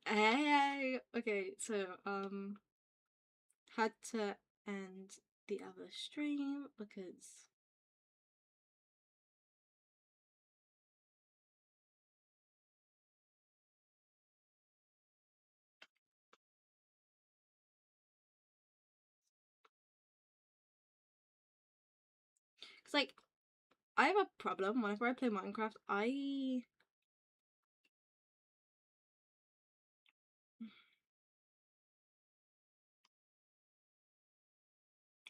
Hey, okay, so had to end the other stream because like I have a problem whenever I play Minecraft. I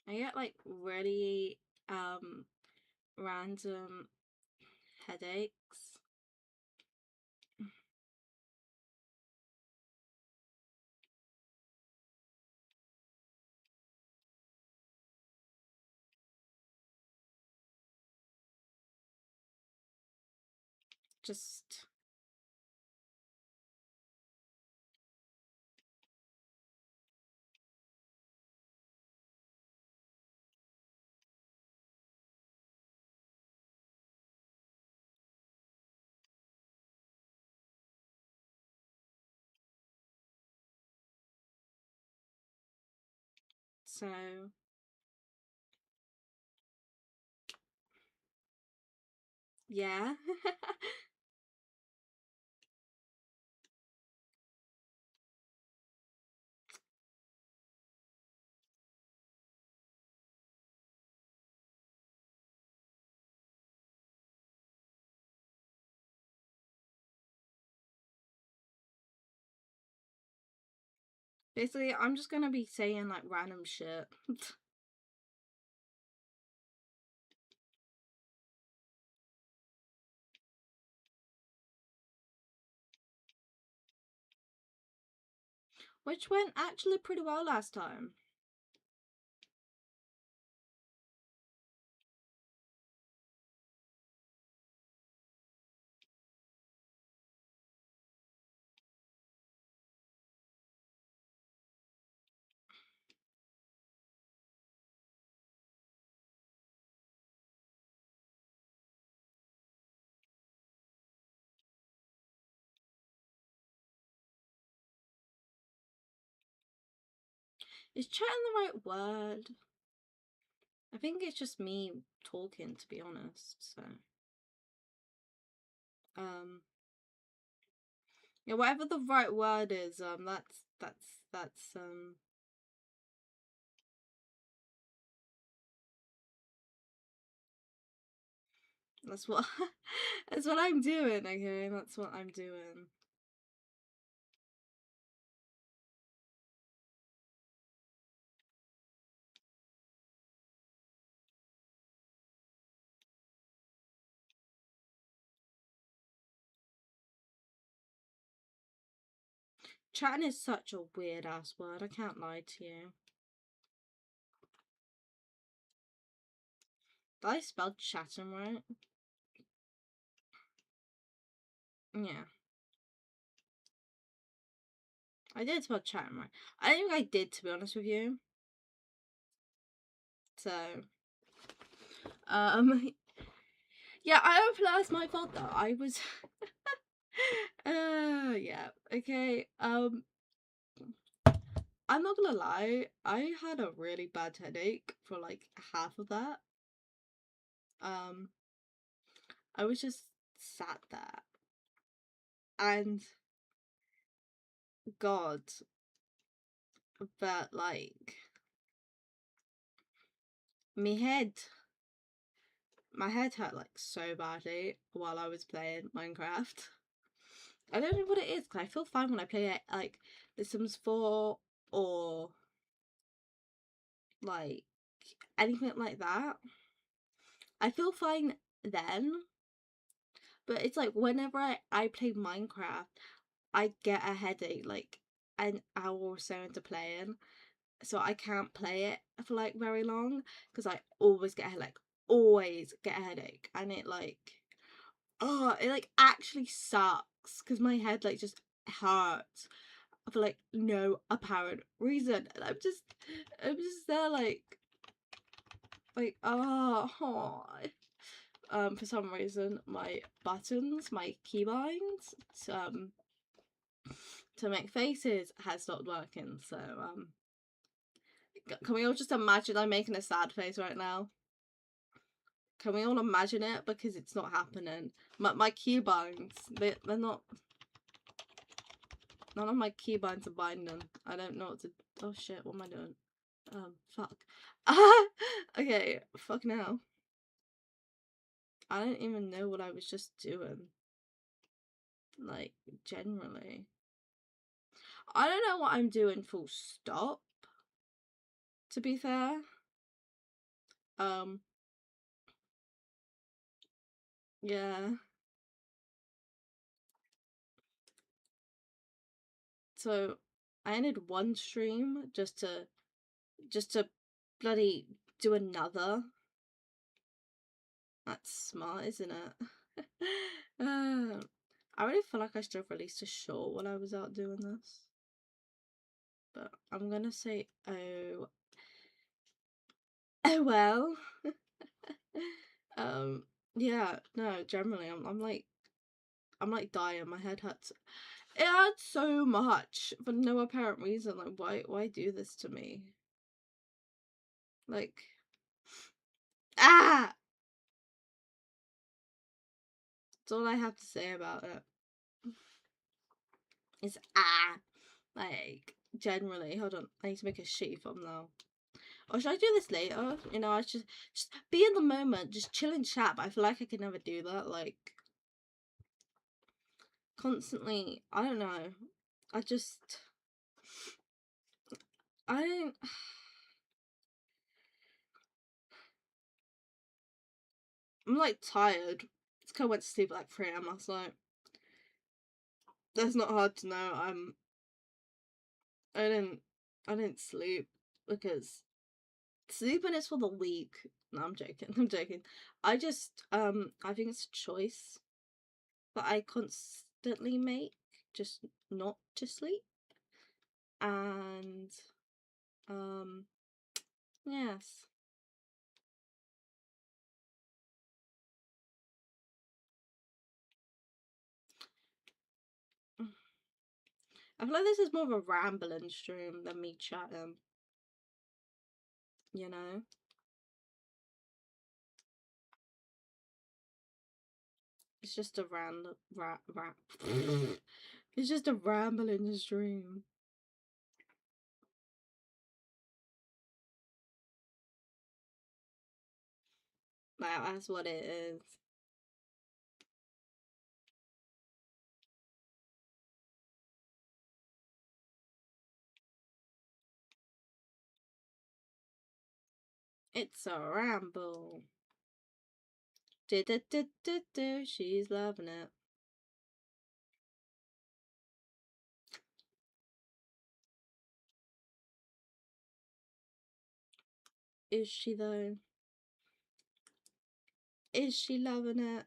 get like really random headaches. Just so yeah. Basically, I'm just gonna be saying like random shit. Which went actually pretty well last time. Is chatting the right word? I think it's just me talking, to be honest. So, yeah, whatever the right word is, that's what that's what I'm doing. Okay, that's what I'm doing. Chatting is such a weird ass word. I can't lie to you. Did I spell chatting right? Yeah. I did spell chatting right. I think I did, to be honest with you. So, yeah, I hope that's my fault though. I was, yeah, okay. I'm not gonna lie. I had a really bad headache for like half of that. Um, I was just sat there, and God, but like me head my head hurt like so badly while I was playing Minecraft. I don't know what it is because I feel fine when I play it like The Sims 4 or like anything like that. I feel fine then, but it's like whenever I play Minecraft, I get a headache like an hour or so into playing, so I can't play it for like very long because I always get a headache, and it like it like actually sucks because my head like just hurts for like no apparent reason, and I'm just there like for some reason my buttons, my keybinds, to make faces has stopped working. So can we all just imagine I'm making a sad face right now? Can we all imagine it? Because it's not happening. My keybinds, they're not. None of my keybinds are binding. I don't know what to. Oh shit! What am I doing? Fuck. Okay, fuck now. I don't even know what I was just doing. Like, generally. I don't know what I'm doing full stop. To be fair. Yeah. So I ended one stream just to bloody do another. That's smart, isn't it? I really feel like I should have released a short while I was out doing this. But I'm gonna say, oh well. Yeah, no, generally I'm like dying, my head hurts. It hurts so much for no apparent reason. Like, why do this to me? Like, ah! That's all I have to say about it. Is ah! Like, generally, hold on, I need to make a shitty thumbnail. Or should I do this later? You know, I should just be in the moment, just chill and chat, but I feel like I can never do that. Like, constantly, I don't know. I don't. I'm like tired. It's because I went to sleep at like 3 AM last night. That's not hard to know. I didn't sleep because sleeping is for the weak. No, I'm joking. I'm joking. I think it's a choice that I constantly make, just not to sleep. And yes. I feel like this is more of a rambling stream than me chatting. You know? It's just a it's just a rambling stream. That's what it is. It's a ramble. She's loving it. Is she though? Is she loving it?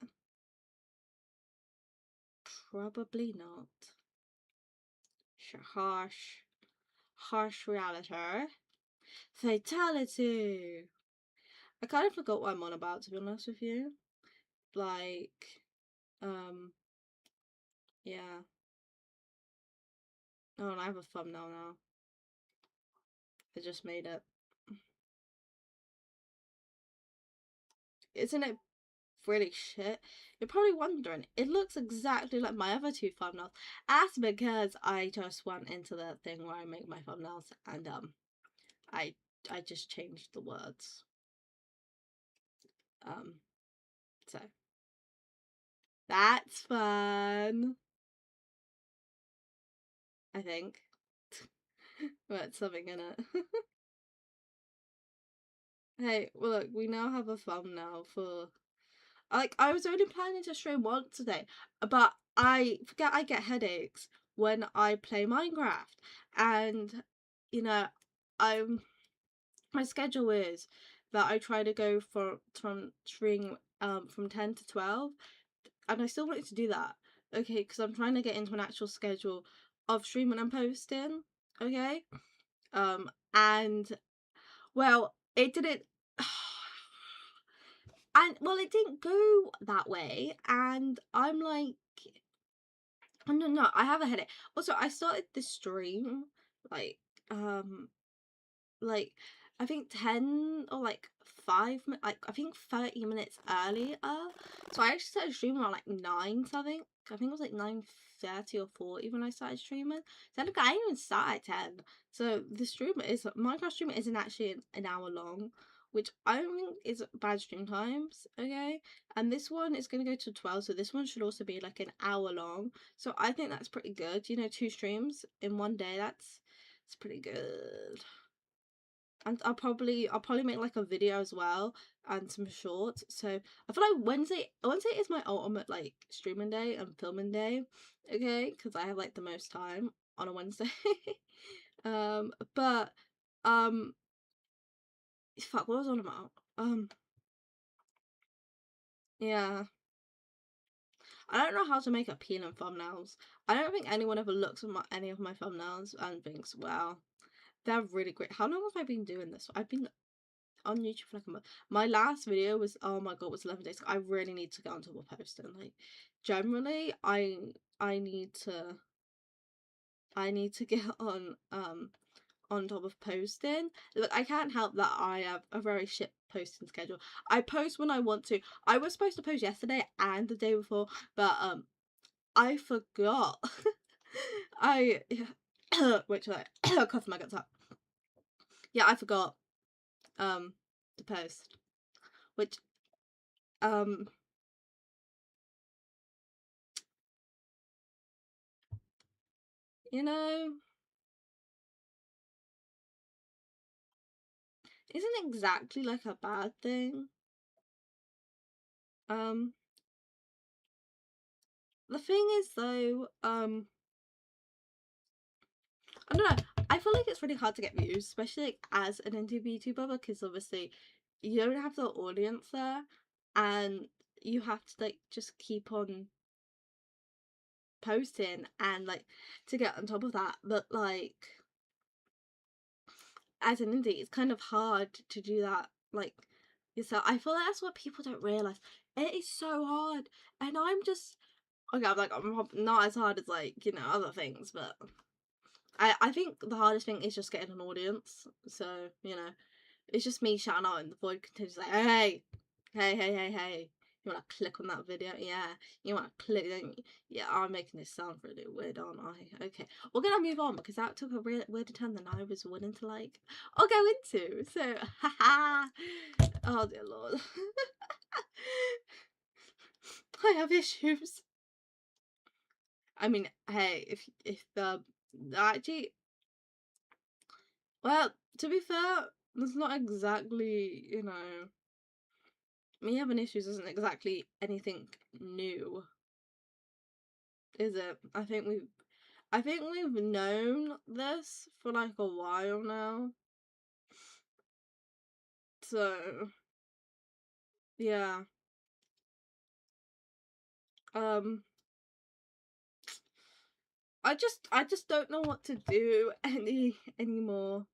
Probably not. Harsh reality. Fatality. I kind of forgot what I'm on about, to be honest with you. Like, yeah. Oh, and I have a thumbnail now. I just made it. Isn't it really shit? You're probably wondering, it looks exactly like my other two thumbnails. That's because I just went into the thing where I make my thumbnails and I just changed the words. So that's fun. I think. But something in it. Hey, well look, we now have a thumbnail for like I was only planning to stream once today, but I forget I get headaches when I play Minecraft. And you know, I'm my schedule is that I try to go from stream from 10 to 12, and I still wanted to do that. Okay, because I'm trying to get into an actual schedule of streaming and posting. Okay. And well, it didn't and well, it didn't go that way, and I'm like, Oh, no, I have a headache. Also, I started this stream, like, um, like, I think 10 or, like, I think 30 minutes earlier. So I actually started streaming around, like, 9 something. I think it was, like, 9:30 or 40 when I started streaming. So, look, I didn't even start at 10. So, the stream is, Minecraft stream isn't actually an hour long, which I don't think is bad stream times, okay? And this one is going to go to 12, so this one should also be, like, an hour long. So, I think that's pretty good. You know, 2 streams in one day, it's pretty good. And I'll probably make like a video as well and some shorts. So I feel like Wednesday is my ultimate like streaming day and filming day, okay? Because I have like the most time on a Wednesday. But um, fuck, what was I on about? Yeah, I don't know how to make appealing thumbnails. I don't think anyone ever looks at any of my thumbnails and thinks, wow, they're really great. How long have I been doing this? I've been on YouTube for like a month. My last video was, oh my god, was 11 days. I really need to get on top of posting. Like, generally, I need to get on top of posting. Look, I can't help that I have a very shit posting schedule. I post when I want to. I was supposed to post yesterday and the day before, but I forgot. I wait till I cough my guts up. Yeah, I forgot to post, which um you know isn't exactly like a bad thing. Um, the thing is though, I don't know. I feel like it's really hard to get views, especially like as an indie VTuber, because obviously you don't have the audience there, and you have to like just keep on posting and like to get on top of that. But like as an indie, it's kind of hard to do that. Like yourself, I feel like that's what people don't realize. It is so hard, and I'm just okay, I'm not as hard as like, you know, other things, but I think the hardest thing is just getting an audience. So, you know, it's just me shouting out in the void continues like, hey, hey, hey, hey, hey. You wanna click on that video? Yeah. You wanna click, don't you? Yeah, I'm making this sound really weird, aren't I? Okay. We're gonna move on because that took a real weirder turn than I was willing to like or go into. So haha. Oh dear lord. I have issues. I mean, hey, if the actually, well, to be fair, that's not exactly, you know, me having issues isn't exactly anything new, is it? I think we've known this for like a while now. So, yeah. Um, I just don't know what to do anymore.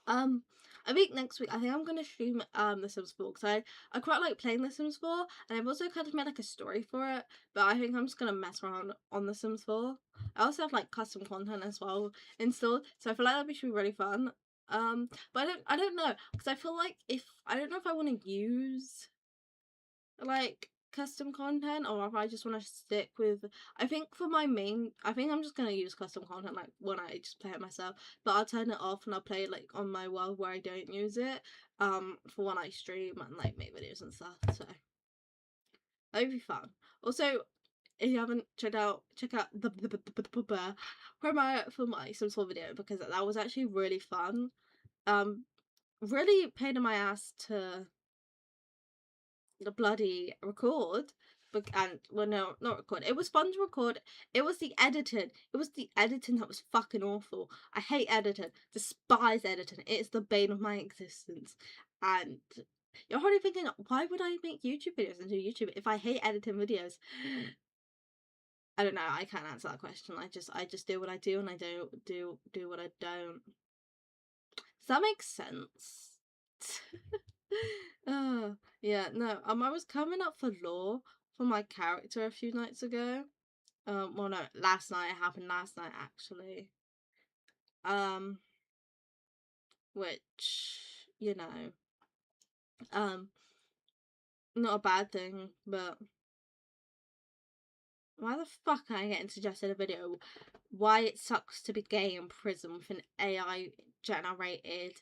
Um, I think next week I think I'm gonna stream The Sims 4 because I quite like playing The Sims 4 and I've also kind of made like a story for it. But I think I'm just gonna mess around on The Sims 4. I also have like custom content as well installed, so I feel like that'd be really fun. But I don't know because I feel like if I don't know if I want to use like custom content or if I just want to stick with I think for my main I think I'm just gonna use custom content like when I just play it myself, but I'll turn it off and I'll play it like on my world where I don't use it for when I stream and like make videos and stuff. So that'd be fun. Also, if you haven't check out the promo for my Sims 4 video because that was actually really fun. Really pain in my ass to the bloody record. But and well, no, not record. It was fun to record. It was the editing. It was the editing that was fucking awful. I hate editing. Despise editing. It is the bane of my existence. And you're probably thinking, why would I make YouTube videos and do YouTube if I hate editing videos? I don't know. I can't answer that question. I just do what I do, and I don't do what I don't. Does that make sense? Yeah, no. I was coming up for law for my character a few nights ago. Well, no, last night. It happened last night, actually. Um, which, you know, um, not a bad thing, but why the fuck am I getting suggested a video? Why it sucks to be gay in prison with an AI generated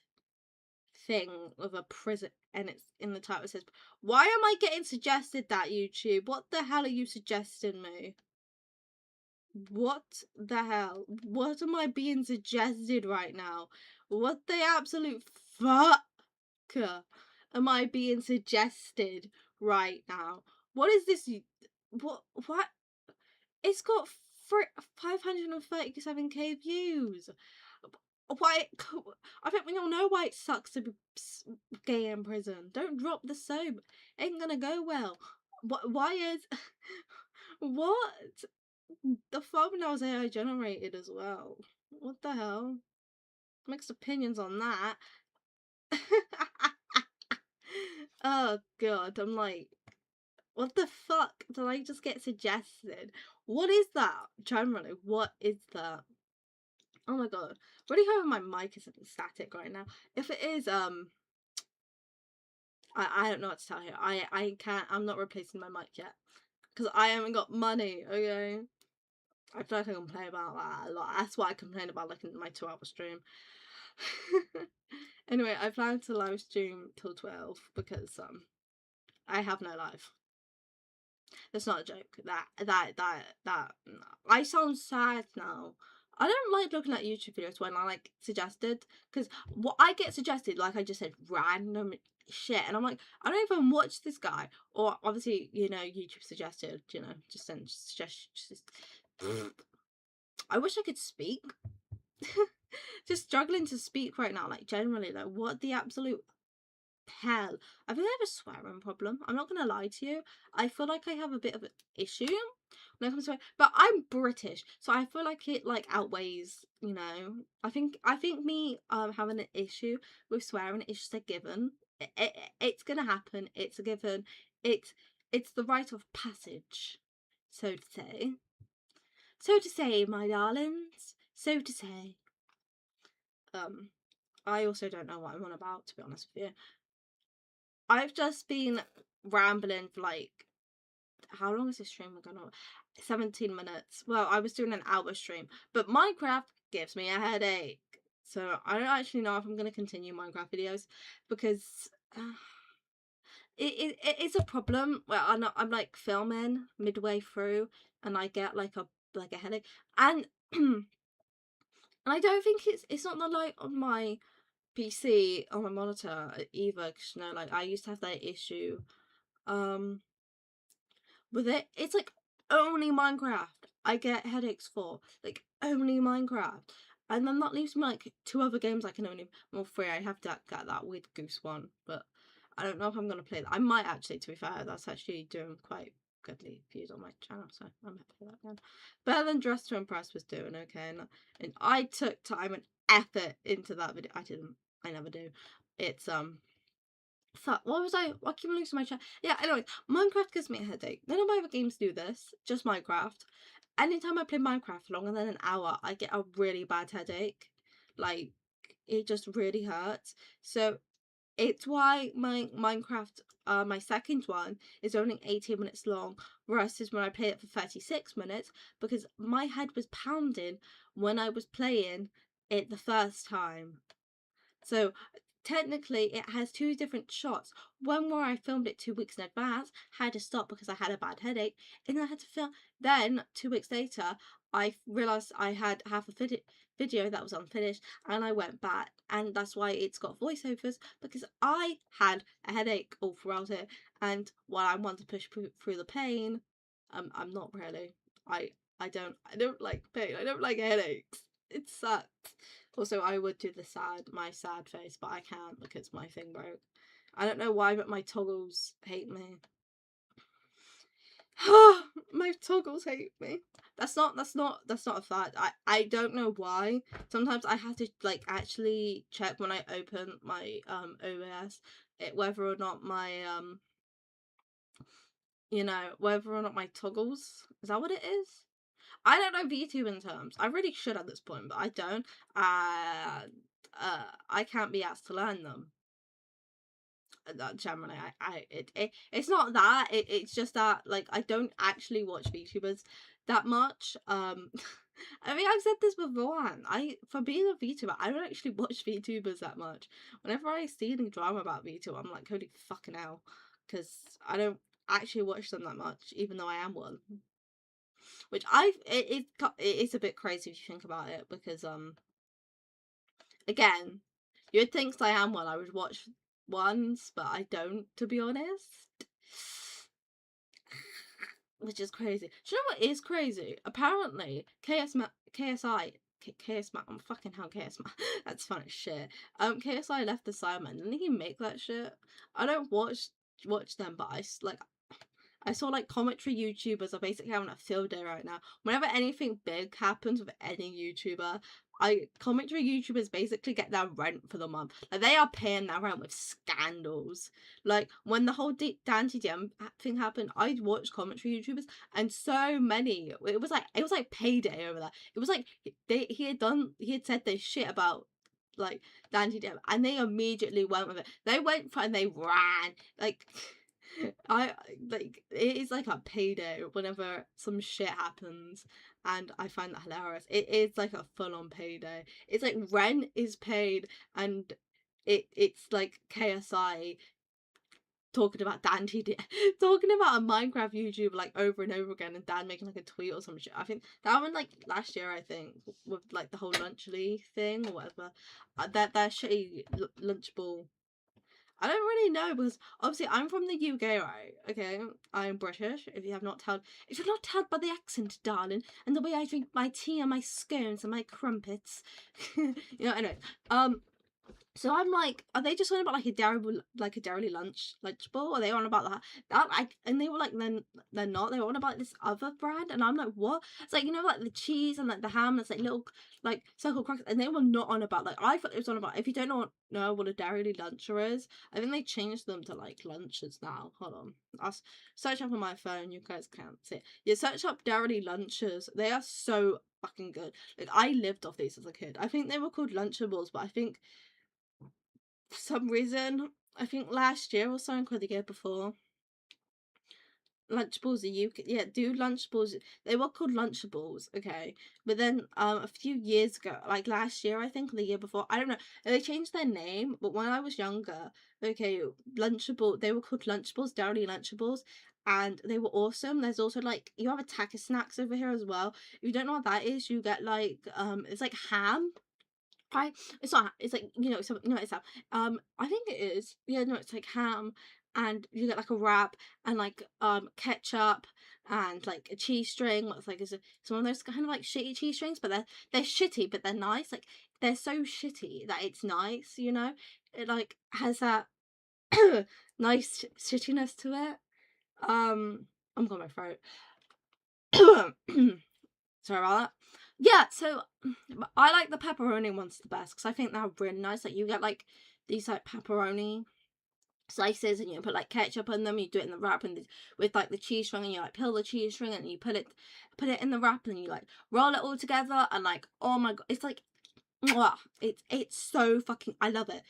thing with a prison, and it's in the title. It says, why am I getting suggested that, YouTube? What the hell are you suggesting me? What the hell? What am I being suggested right now? What the absolute fuck am I being suggested right now? What is this? What? It's got 537k views. Why? I think we all know why it sucks to be gay in prison. Don't drop the soap. Ain't gonna go well. What? Why is? What? The thumbnail's AI generated as well. What the hell? Mixed opinions on that. Oh god, I'm like, what the fuck did I just get suggested? What is that? Generally, what is that? Oh my god. Really hoping my mic isn't static right now. If it is, I don't know what to tell you. I can't, I'm not replacing my mic yet. Because I haven't got money, okay? I feel like I complain about that a lot. That's what I complain about, like, in my 2-hour stream. Anyway, I plan to live stream till 12 because, I have no life. That's not a joke. That. I sound sad now. I don't like looking at YouTube videos when I like suggested, because what I get suggested, like I just said, random shit, and I'm like, I don't even watch this guy. Or obviously, YouTube suggested, just send suggestions. I wish I could speak. Just struggling to speak right now, like generally, like what the absolute hell. I think I have a swearing problem. I'm not gonna lie to you. I feel like I have a bit of an issue when it comes to it, but I'm British, so I feel like it like outweighs. I think me having an issue with swearing is just a given. It's gonna happen. It's a given. It's the rite of passage, so to say. So to say, my darlings. So to say. I also don't know what I'm on about, to be honest with you. I've just been rambling for like, how long is this stream going on? 17 minutes. Well, I was doing an hour stream, but Minecraft gives me a headache. So I don't actually know if I'm going to continue Minecraft videos because it's a problem. Well, I'm like filming midway through and I get like a headache, and and I don't think it's not the light on my PC on my monitor either, because like I used to have that issue with it. It's like only Minecraft I get headaches for, like only Minecraft, and then that leaves me like 2 other games I can only, well, 3. I have to get that Weird Goose one, but I don't know if I'm gonna play that. I might actually, to be fair. That's actually doing quite goodly views on my channel, so I'm happy with that one. Better than Dress to Impress was doing, okay, and I took time and effort into that video. I never do. It's fuck, what was I keep losing my chat. Yeah, anyway, Minecraft gives me a headache. None of my other games do this, just Minecraft. Anytime I play Minecraft longer than an hour, I get a really bad headache. Like, it just really hurts. So it's why my Minecraft, my second one, is only 18 minutes long, versus when I play it for 36 minutes, because my head was pounding when I was playing it the first time. So technically it has 2 different shots. One where I filmed it 2 weeks in advance, had to stop because I had a bad headache, and then I had to film. Then 2 weeks later, I realised I had half a video that was unfinished, and I went back, and that's why it's got voiceovers, because I had a headache all throughout it, and while I want to push through the pain, I'm not really. I don't like pain. I don't like headaches. It sucks. Also, I would do my sad face, but I can't because my thing broke. I don't know why, but my toggles hate me. My toggles hate me. That's not a fact. I don't know why. Sometimes I have to like actually check when I open my OBS whether or not my whether or not my toggles, is that what it is? I don't know VTubing terms. I really should at this point, but I don't. I can't be asked to learn them. Generally, it's not that. It's just that like I don't actually watch VTubers that much. I mean, I've said this beforehand. For being a VTuber, I don't actually watch VTubers that much. Whenever I see any drama about VTuber, I'm like, holy fucking hell, because I don't actually watch them that much, even though I am one. Which it's a bit crazy if you think about it, because again, you'd think I am one. I would watch ones, but I don't, to be honest. Which is crazy. Do you know what is crazy? Apparently, I'm fucking hell, KSMA. That's funny shit. KSI left the Simon. Didn't he make that shit? I don't watch them, but I saw like commentary YouTubers are basically having a field day right now. Whenever anything big happens with any YouTuber, commentary YouTubers basically get their rent for the month. Like they are paying their rent with scandals. Like when the whole DanTDM thing happened, I'd watch commentary YouTubers, and so many. It was like payday over that. It was like he had said this shit about like DanTDM, and they immediately went with it. They went for and they ran like. I like it is like a payday whenever some shit happens, and I find that hilarious. It is like a full on payday. It's like rent is paid, and it's like KSI talking about talking about a Minecraft YouTuber like over and over again, and Dan making like a tweet or some shit. I think that one like last year, I think, with like the whole Lunchly thing or whatever. That shitty Lunchable. I don't really know because obviously I'm from the UK, right? Okay, I'm British. If you've not told by the accent, darling, and the way I drink my tea and my scones and my crumpets, Anyway, so I'm like, are they just on about like a dairy lunch bowl? Are they on about and they were like, then they're not. They were on about this other brand, and I'm like, what? It's like like the cheese and like the ham. It's like little like circle cracks, and they were not on about like I thought it was on about. If you don't know what a dairy luncher is, I think they changed them to like lunches now. Hold on, I'll search up on my phone. You guys can't see it. Yeah, search up dairy lunches. They are so fucking good. Like I lived off these as a kid. I think they were called Lunchables, but I think for some reason, I think last year or something, or the year before, Lunchables do Lunchables. They were called Lunchables, okay. But then a few years ago, like last year, I think, or the year before, I don't know, they changed their name. But when I was younger, okay, they were called Lunchables, Dairy Lunchables. And they were awesome. There's also like you have attacker snacks over here as well. If you don't know what that is, you get like it's like ham. I it's not it's like it's that I think it is, yeah, no, it's like ham, and you get like a wrap and like ketchup and like a cheese string. What's like is it's one of those kind of like shitty cheese strings, but they're shitty but they're nice. Like they're so shitty that it's nice, it like has that nice shittiness to it. I'm got my throat. Sorry about that. Yeah, so I like the pepperoni ones the best because I think they're really nice. Like you get like these like pepperoni slices and you put like ketchup on them. You do it in the wrap and with like the cheese string, and you like peel the cheese string and you put it in the wrap and you like roll it all together, and like oh my god, it's like mwah, it's so fucking, I love it.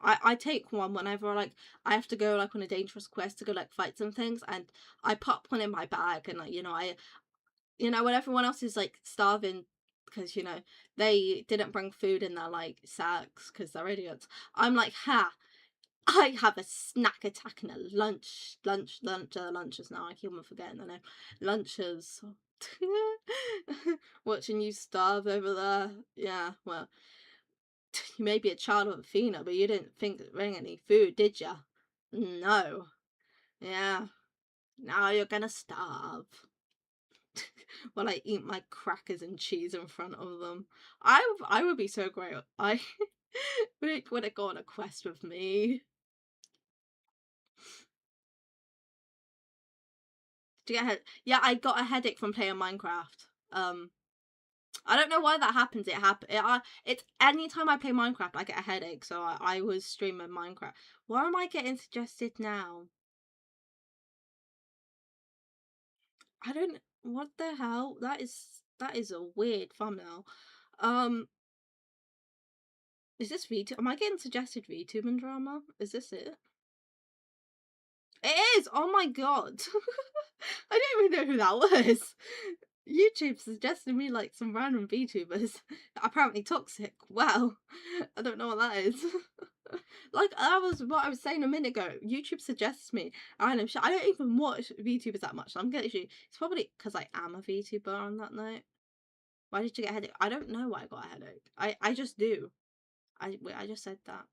I take one whenever like I have to go like on a dangerous quest to go like fight some things, and I pop one in my bag, and like when everyone else is like starving because they didn't bring food in their like sacks because they're idiots. I'm like, ha! I have a snack attack and a lunches now. I keep on forgetting the name. Lunches. Watching you starve over there. Yeah, well, you may be a child of Athena, but you didn't think to bring any food, did ya? No. Yeah. Now you're gonna starve. While I eat my crackers and cheese in front of them. I would be so great. I would go on a quest with me. To get head Yeah, I got a headache from playing Minecraft. I don't know why that happens. It's anytime I play Minecraft, I get a headache. So I was streaming Minecraft. Why am I getting suggested now? I don't. What the hell? That is a weird thumbnail. Um, is this VTube? Am I getting suggested VTuber drama? Is this it? It is! Oh my god! I don't even know who that was. YouTube suggested me like some random VTubers. Apparently toxic. Well, I don't know what that is. Like that was what I was saying a minute ago. YouTube suggests me random shit. I don't even watch VTubers that much. I'm getting you. It's probably because I am a VTuber on that note. Why did you get a headache? I don't know why I got a headache. I just do. I just said that.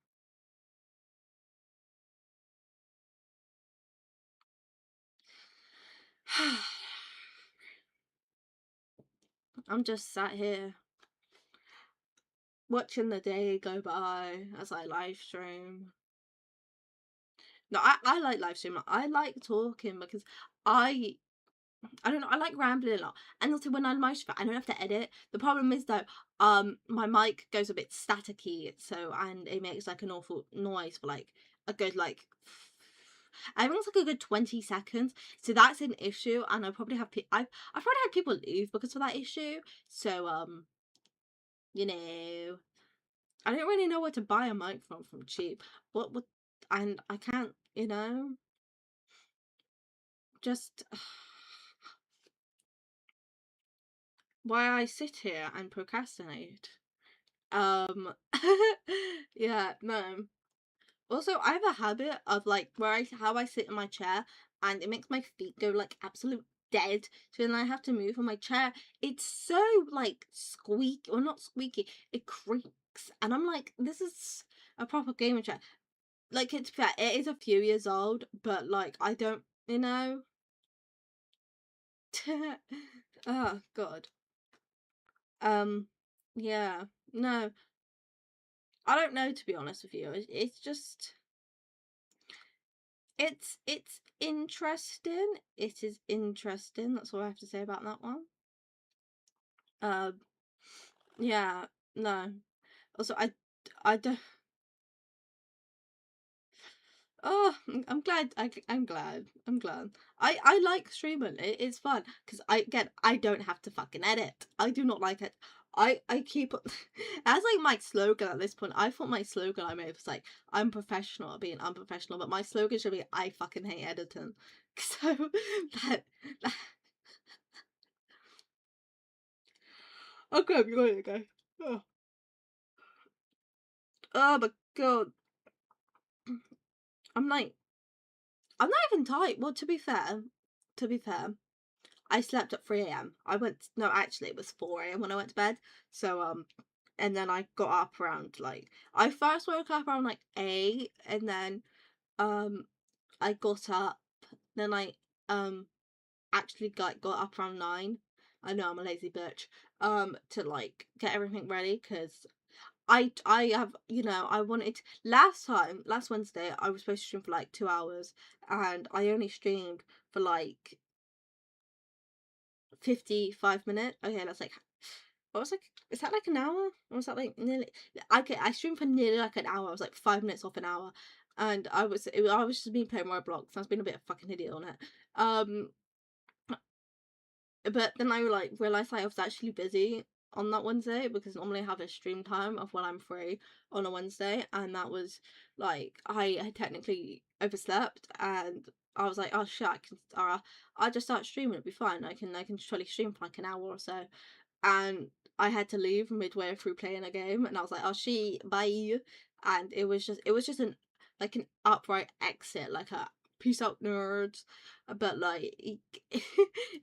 I'm just sat here watching the day go by as I live stream. No, I like live streaming. I like talking because I I don't know, I like rambling a lot. And also when I live stream, I don't have to edit. The problem is though, my mic goes a bit staticky, so and it makes like an awful noise for like a good like I think it's like a good 20 seconds. So that's an issue and I probably have I've probably had people leave because of that issue. So you know, I don't really know where to buy a microphone from cheap. What and I can't, just why I sit here and procrastinate. Yeah, no. Also, I have a habit of like how I sit in my chair and it makes my feet go like absolute dead. So then I have to move on my chair. It's so like squeak or not squeaky, it creaks. And I'm like, this is a proper gaming chair. Like it's fair, it is a few years old, but like I don't, oh god. Yeah. No, I don't know to be honest with you. It's just it's interesting. It is interesting. That's all I have to say about that one. Um, yeah, no. Also, I don't. Oh, I'm glad. I'm glad. I'm glad. I like streaming. It's fun because I don't have to fucking edit. I do not like it. I keep as like my slogan at this point. I thought my slogan I made was like I'm professional at being unprofessional, but my slogan should be I fucking hate editing. So that okay, I'm going to go. Oh, oh my god, I'm like I'm not even tired. Well, to be fair. I slept at 3 a.m. I went no, actually it was 4 a.m. when I went to bed. So and then I got up around like I first woke up around like 8 and then um I got up then I um actually got up around 9. I know I'm a lazy bitch. To like get everything ready because I have I wanted last Wednesday I was supposed to stream for like 2 hours and I only streamed for like 55 minutes. Okay, that's like what was like is that like an hour? Or was that like nearly I streamed for nearly like an hour. I was like 5 minutes off an hour. And I was just been playing Roblox. I was being a bit of a fucking idiot on it. Um but then I like realised I was actually busy on that Wednesday because normally I have a stream time of when I'm free on a Wednesday and that was like I had technically overslept and I was like, oh shit, I'll just start streaming, it'll be fine. I can totally stream for like an hour or so. And I had to leave midway through playing a game and I was like, oh she bye, and it was just an like an upright exit, like a peace out nerds, but like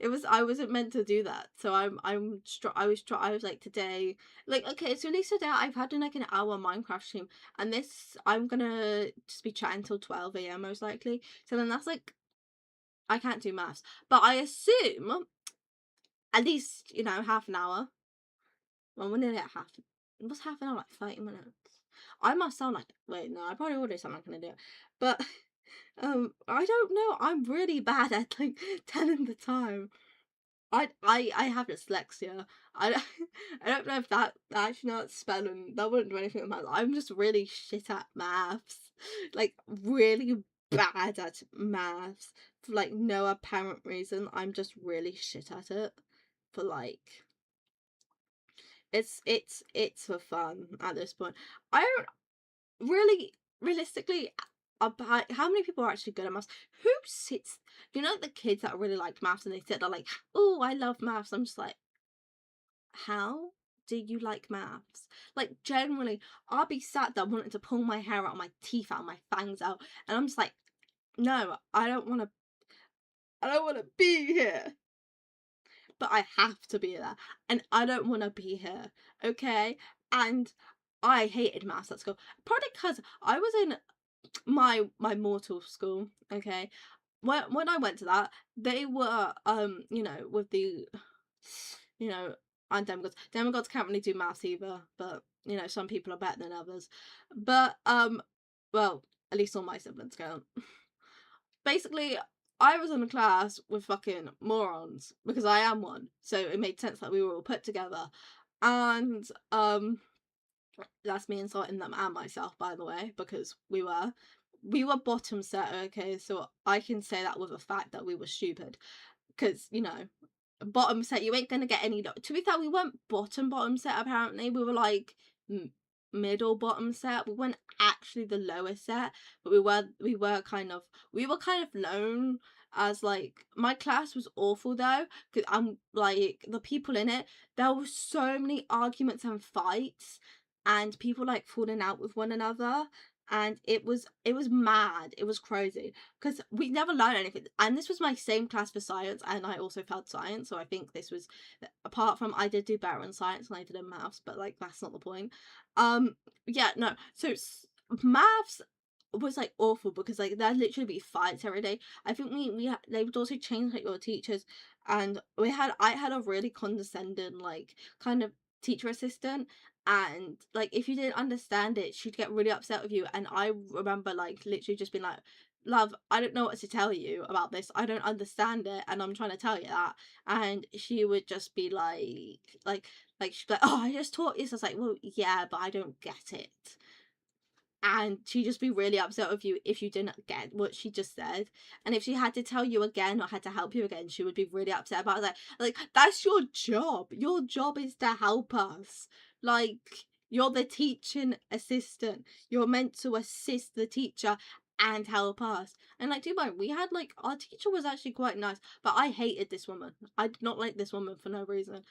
it was I wasn't meant to do that, so I was like today like okay, so at least today I've had like an hour Minecraft stream and this I'm gonna just be chatting till 12 a.m. most likely, so then that's like I can't do maths, but I assume at least half an hour. Well, we're nearly at half. What's half an hour? Like 30 minutes. I must sound like. Wait, no, I probably will do something like an idiot. But, I don't know. I'm really bad at like telling the time. I have dyslexia. I don't, I don't know if that actually not spelling that wouldn't do anything with my life. I'm just really shit at maths, like really bad at maths for like no apparent reason. I'm just really shit at it for like it's for fun at this point. I don't really realistically about how many people are actually good at maths. Who sits, you know, the kids that really like maths and they sit there like, oh, I love maths. I'm just like, how do you like maths? Like generally, I'll be sat there wanting to pull my hair out, my teeth out, my fangs out, and I'm just like, no, I don't want to be here. But I have to be there, and I don't want to be here. Okay, and I hated maths at school, probably because I was in my mortal school. Okay, when I went to that, they were you know, with the you know, and demigods can't really do maths either, but you know, some people are better than others. But well, at least all my siblings can't. Basically, I was in a class with fucking morons because I am one, so it made sense that we were all put together. And that's me insulting them and myself, by the way, because we were bottom set. Okay, so I can say that with a fact that we were stupid, because you know, bottom set, you ain't gonna get any. To be fair, we weren't bottom set. Apparently, we were like middle bottom set. We weren't actually the lowest set, but we were kind of known as like, my class was awful though, because I'm like, the people in it, there were so many arguments and fights and people like falling out with one another, and it was mad, it was crazy because we never learned anything. And this was my same class for science, and I also failed science, so I think this was, apart from I did do better in science and I did in maths, but like that's not the point. Yeah, no, so maths was like awful because like there'd literally be fights every day. I think they would also change like your teachers, and I had a really condescending like kind of teacher assistant, and like if you didn't understand it, she'd get really upset with you. And I remember like literally just being like, love, I don't know what to tell you about this, I don't understand it, and I'm trying to tell you that. And she would just be like she'd be like, oh, I just taught you. So I was like, well, yeah, but I don't get it. And she'd just be really upset with you if you didn't get what she just said. And if she had to tell you again or had to help you again, she would be really upset about it. Like that's your job. Your job is to help us. Like, you're the teaching assistant. You're meant to assist the teacher and help us. And like, do you mind? We had like, our teacher was actually quite nice, but I hated this woman. I did not like this woman for no reason.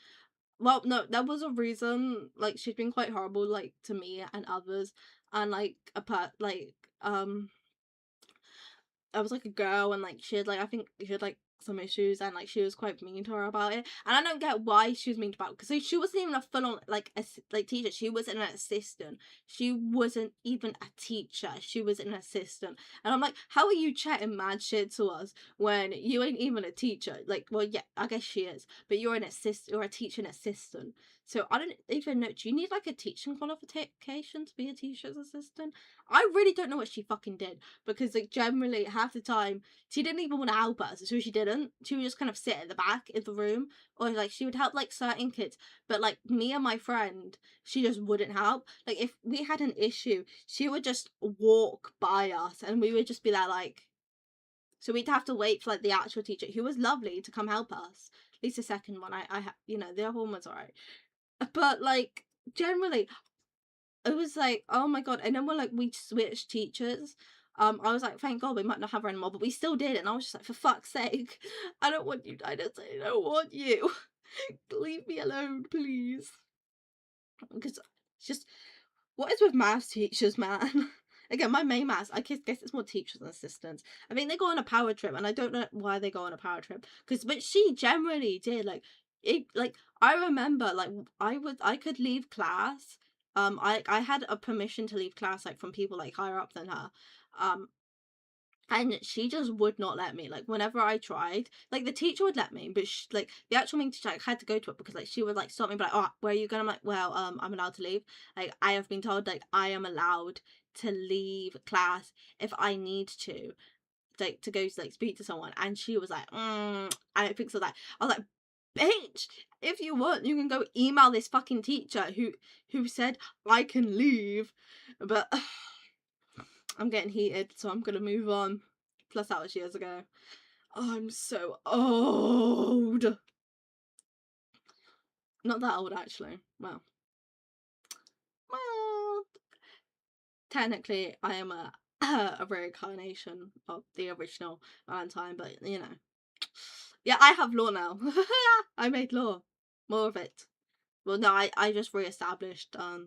Well, no, there was a reason. Like, she's been quite horrible, like to me and others, and like I was like a girl, and like she had like, I think she had like some issues, and like she was quite mean to her about it. And I don't get why she was mean about it, because she wasn't even a full on like like teacher. She was an assistant. She wasn't even a teacher. She was an assistant. And I'm like, how are you chatting mad shit to us when you ain't even a teacher? Like, well, yeah, I guess she is, but you're an assist. You're a teaching assistant. So I don't even know. Do you need like a teaching qualification to be a teacher's assistant? I really don't know what she fucking did, because like generally half the time she didn't even want to help us, so she didn't. She would just kind of sit at the back of the room, or like she would help like certain kids, but like me and my friend, she just wouldn't help. Like if we had an issue, she would just walk by us, and we would just be there like. So we'd have to wait for like the actual teacher, who was lovely, to come help us. At least the second one, you know, the other one was alright, but like generally it was like, oh my god. And then when like we switched teachers, I was like, thank god we might not have her anymore, but we still did. And I was just like, for fuck's sake, I don't want you, I don't want you. Leave me alone, please. Because it's just, what is with maths teachers, man? Again, my main maths, I guess it's more teachers and assistants. I think they go on a power trip, and I don't know why they go on a power trip. But she generally did like it. Like I remember, like I could leave class. I had a permission to leave class like from people like higher up than her. Um, and she just would not let me. Like whenever I tried, like the teacher would let me, but like the actual main teacher, like, had to go to it because like she would like stop me, but like, oh, where are you going? I'm like, well, I'm allowed to leave. Like I have been told like I am allowed to leave class if I need to, like to go to like speak to someone. And she was like, I don't think so. That I was like, bitch, if you want, you can go email this fucking teacher who said I can leave, but. I'm getting heated, so I'm gonna move on. Plus that was years ago. Oh, I'm so old. Not that old, actually. Well, technically, I am a reincarnation of the original Valentine, but you know. Yeah, I have law now. I made law. More of it. Well, no, I just re-established. Uh,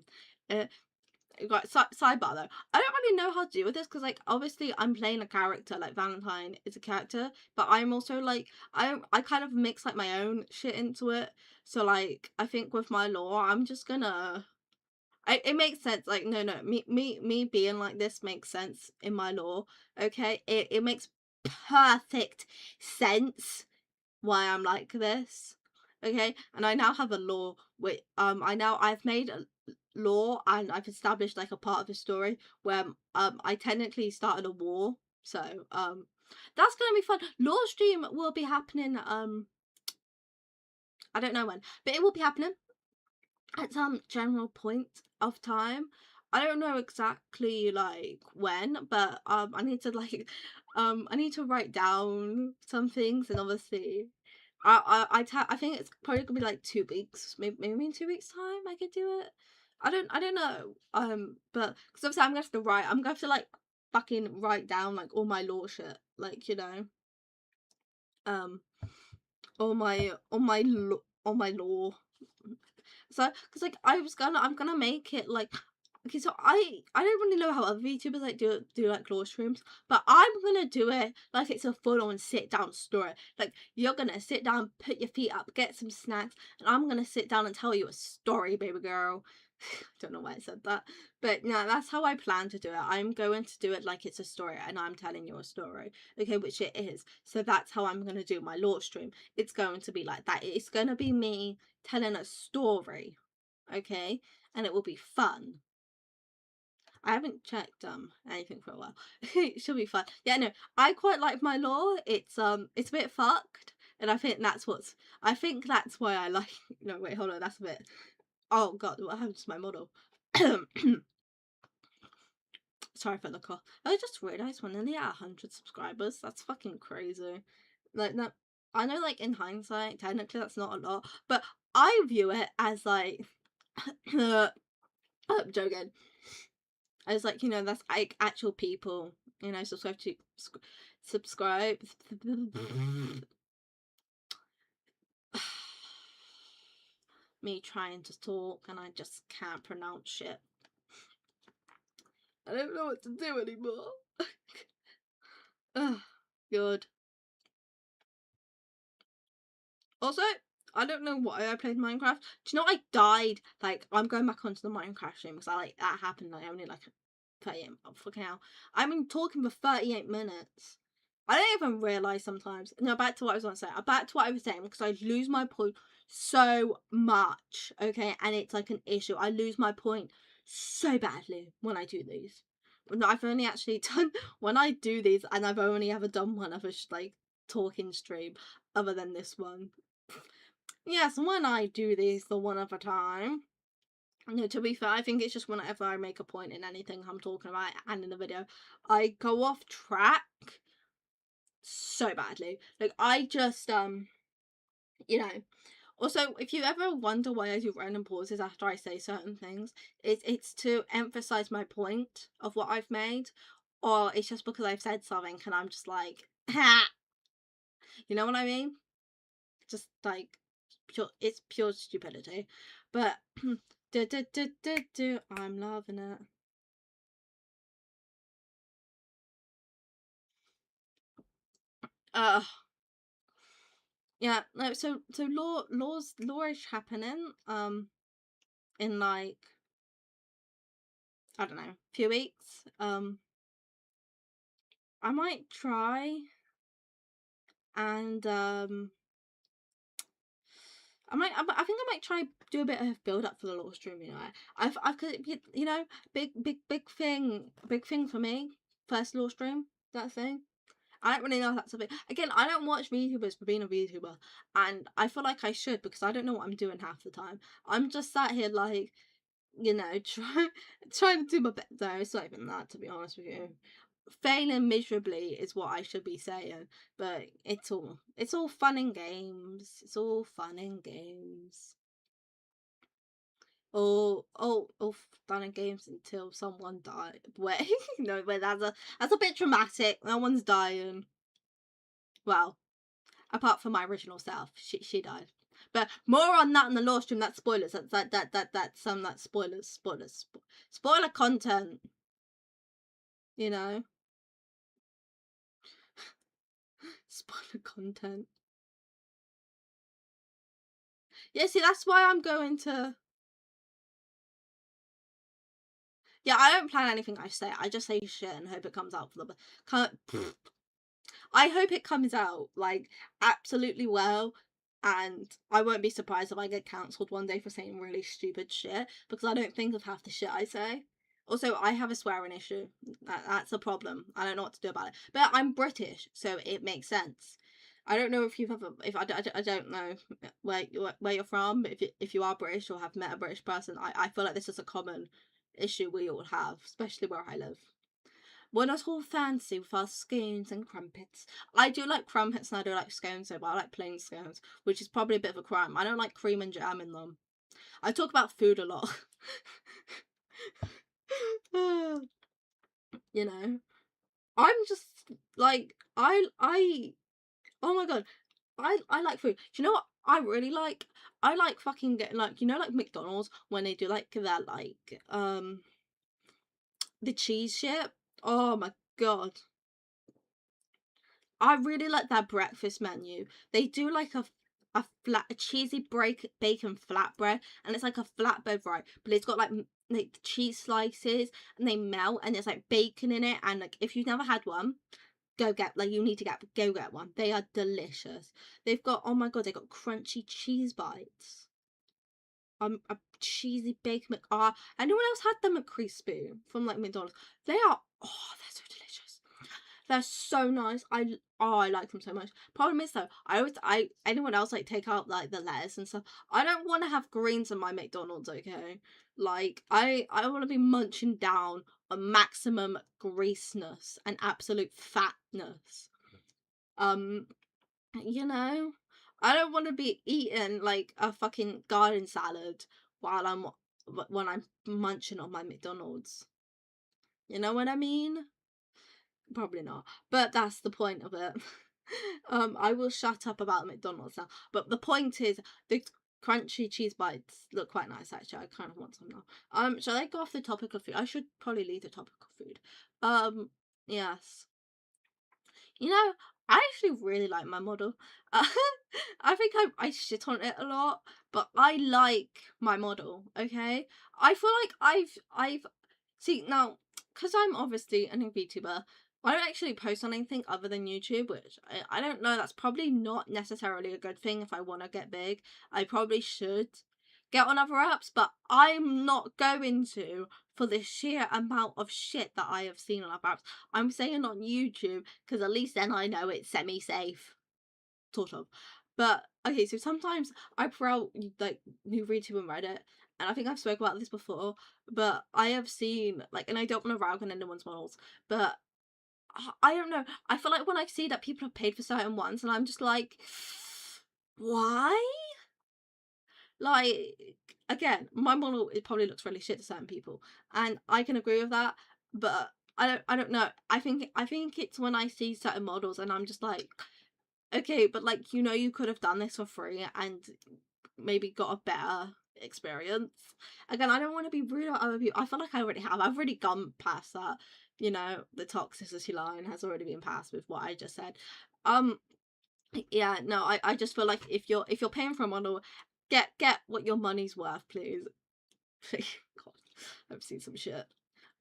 Right, sidebar though. I don't really know how to deal with this because, like, obviously I'm playing a character, like Valentine is a character, but I'm also like I kind of mix like my own shit into it. So like I think with my lore, I'm just gonna. It makes sense. Like no, me being like this makes sense in my lore. Okay, it makes perfect sense why I'm like this. Okay, and I now have a lore with I've made a law and I've established like a part of the story where I technically started a war. So that's gonna be fun. Law stream will be happening I don't know when, but it will be happening at some general point of time. I don't know exactly like when, but I need to like I need to write down some things, and obviously I think it's probably gonna be like 2 weeks, maybe in 2 weeks time I could do it. I don't know, but because obviously I'm gonna have to like fucking write down like all my law shit, like, you know, um all my law. So, because like I'm gonna make it like, okay, so I don't really know how other YouTubers like do like law streams, but I'm gonna do it like it's a full on sit down story. Like you're gonna sit down, put your feet up, get some snacks, and I'm gonna sit down and tell you a story, baby girl. Don't know why I said that, but yeah, that's how I plan to do it. I'm going to do it like it's a story, and I'm telling you a story, okay, which it is. So that's how I'm gonna do my law stream. It's going to be like that. It's gonna be me telling a story, okay, and it will be fun. I haven't checked anything for a while. It should be fun. Yeah, no, I quite like my law. It's a bit fucked, and I think that's why I like. No, wait, hold on, that's a bit. Oh god, what happened to my model? Sorry for the cough. I just realised we're nearly at 100 subscribers. That's fucking crazy. Like that. I know, like in hindsight, technically that's not a lot, but I view it as like, I'm joking. As like, you know, that's like actual people. You know, subscribe. Me trying to talk and I just can't pronounce shit. I don't know what to do anymore. Ugh, good. Also, I don't know why I played Minecraft. Do you know I died? Like, I'm going back onto the Minecraft stream because that happened like only like 38. Oh, fucking hell. I've been talking for 38 minutes. I don't even realise sometimes. No, back to what I was going to say. Back to what I was saying, because I lose my point so much, okay? And it's like an issue. I lose my point so badly when I do these. No, I've only actually done, when I do these, and I've only ever done one other, like, talking stream, other than this one. Yes, when I do these the one other time. No, to be fair, I think it's just whenever I make a point in anything I'm talking about and in the video, I go off track so badly. Like I just you know. Also, if you ever wonder why I do random pauses after I say certain things, it's to emphasize my point of what I've made, or it's just because I've said something and I'm just like, ha, you know what I mean? Just like it's pure stupidity. But I'm loving it. Uh yeah, no, so law is happening in like, I don't know, few weeks. I might try and I think I might try do a bit of build up for the law stream. You know, I've you know, big thing for me. First law stream, that thing. I don't really know if that's a bit. Again, I don't watch VTubers for being a VTuber, and I feel like I should because I don't know what I'm doing half the time. I'm just sat here like, you know, trying to do my best. No, it's not even that, to be honest with you. failing miserably is what I should be saying, but it's all fun and games. It's all fun and games. All fun and games until someone died. Wait, no, wait, that's a bit dramatic. No one's dying. Well, apart from my original self, she died. But more on that in the law stream. That's spoilers. That's spoiler content. You know, spoiler content. Yeah, see, that's why I'm going to. Yeah, I don't plan anything I say. I just say shit and hope it comes out for the. I hope it comes out like absolutely well, and I won't be surprised if I get cancelled one day for saying really stupid shit because I don't think of half the shit I say. Also, I have a swearing issue. That's a problem. I don't know what to do about it. But I'm British, so it makes sense. I don't know if you've ever, if I don't know where you're from. If you are British or have met a British person, I feel like this is a common issue we all have, especially where I live. We're not all fancy with our scones and crumpets. I do like crumpets and I do like scones though, but I like plain scones, which is probably a bit of a crime. I don't like cream and jam in them. I talk about food a lot. You know, I'm just like oh my god, I like food. Do you know what I really like? I like fucking getting like, you know, like McDonald's when they do like that the cheese shit. Oh my god. I really like their breakfast menu. They do like a cheesy bacon flatbread, and it's like a flatbread, right? But it's got like cheese slices, and they melt, and there's like bacon in it. And like if you've never had one, you need to go get one. They are delicious. They've got, oh my god, they got crunchy cheese bites. A cheesy bacon anyone else had them at Crispy from like McDonald's? They are, oh, they're so delicious. They're so nice. I like them so much. Problem is though, I anyone else like take out like the lettuce and stuff. I don't want to have greens in my McDonald's, okay? Like I want to be munching down on maximum greasiness and absolute fatness. You know, I don't want to be eating like a fucking garden salad while when I'm munching on my McDonald's. You know what I mean? Probably not, but that's the point of it. I will shut up about McDonald's now. But the point is, the crunchy cheese bites look quite nice. Actually, I kind of want some now. Shall I go off the topic of food? I should probably leave the topic of food. Yes. You know, I actually really like my model. I think I shit on it a lot, but I like my model. Okay, I feel like I've see now because I'm obviously an VTuber. I don't actually post on anything other than YouTube, which I don't know. That's probably not necessarily a good thing if I want to get big. I probably should get on other apps, but I'm not going to for the sheer amount of shit that I have seen on other apps. I'm saying on YouTube because at least then I know it's semi-safe, sort of. But okay, so sometimes I prowl like new ReadTube and Reddit, and I think I've spoken about this before, but I have seen like, and I don't want to rag on anyone's models, but I don't know. I feel like when I see that people have paid for certain ones, and I'm just like, why? Like, again, my model it probably looks really shit to certain people, and I can agree with that. But I don't know. I think it's when I see certain models, and I'm just like, okay, but like you could have done this for free and maybe got a better experience. Again, I don't want to be rude to other people. I feel like I already have. I've already gone past that. The toxicity line has already been passed with what I just said. Um, yeah, no, I just feel like if you're paying for a model, get what your money's worth, please. God, I've seen some shit.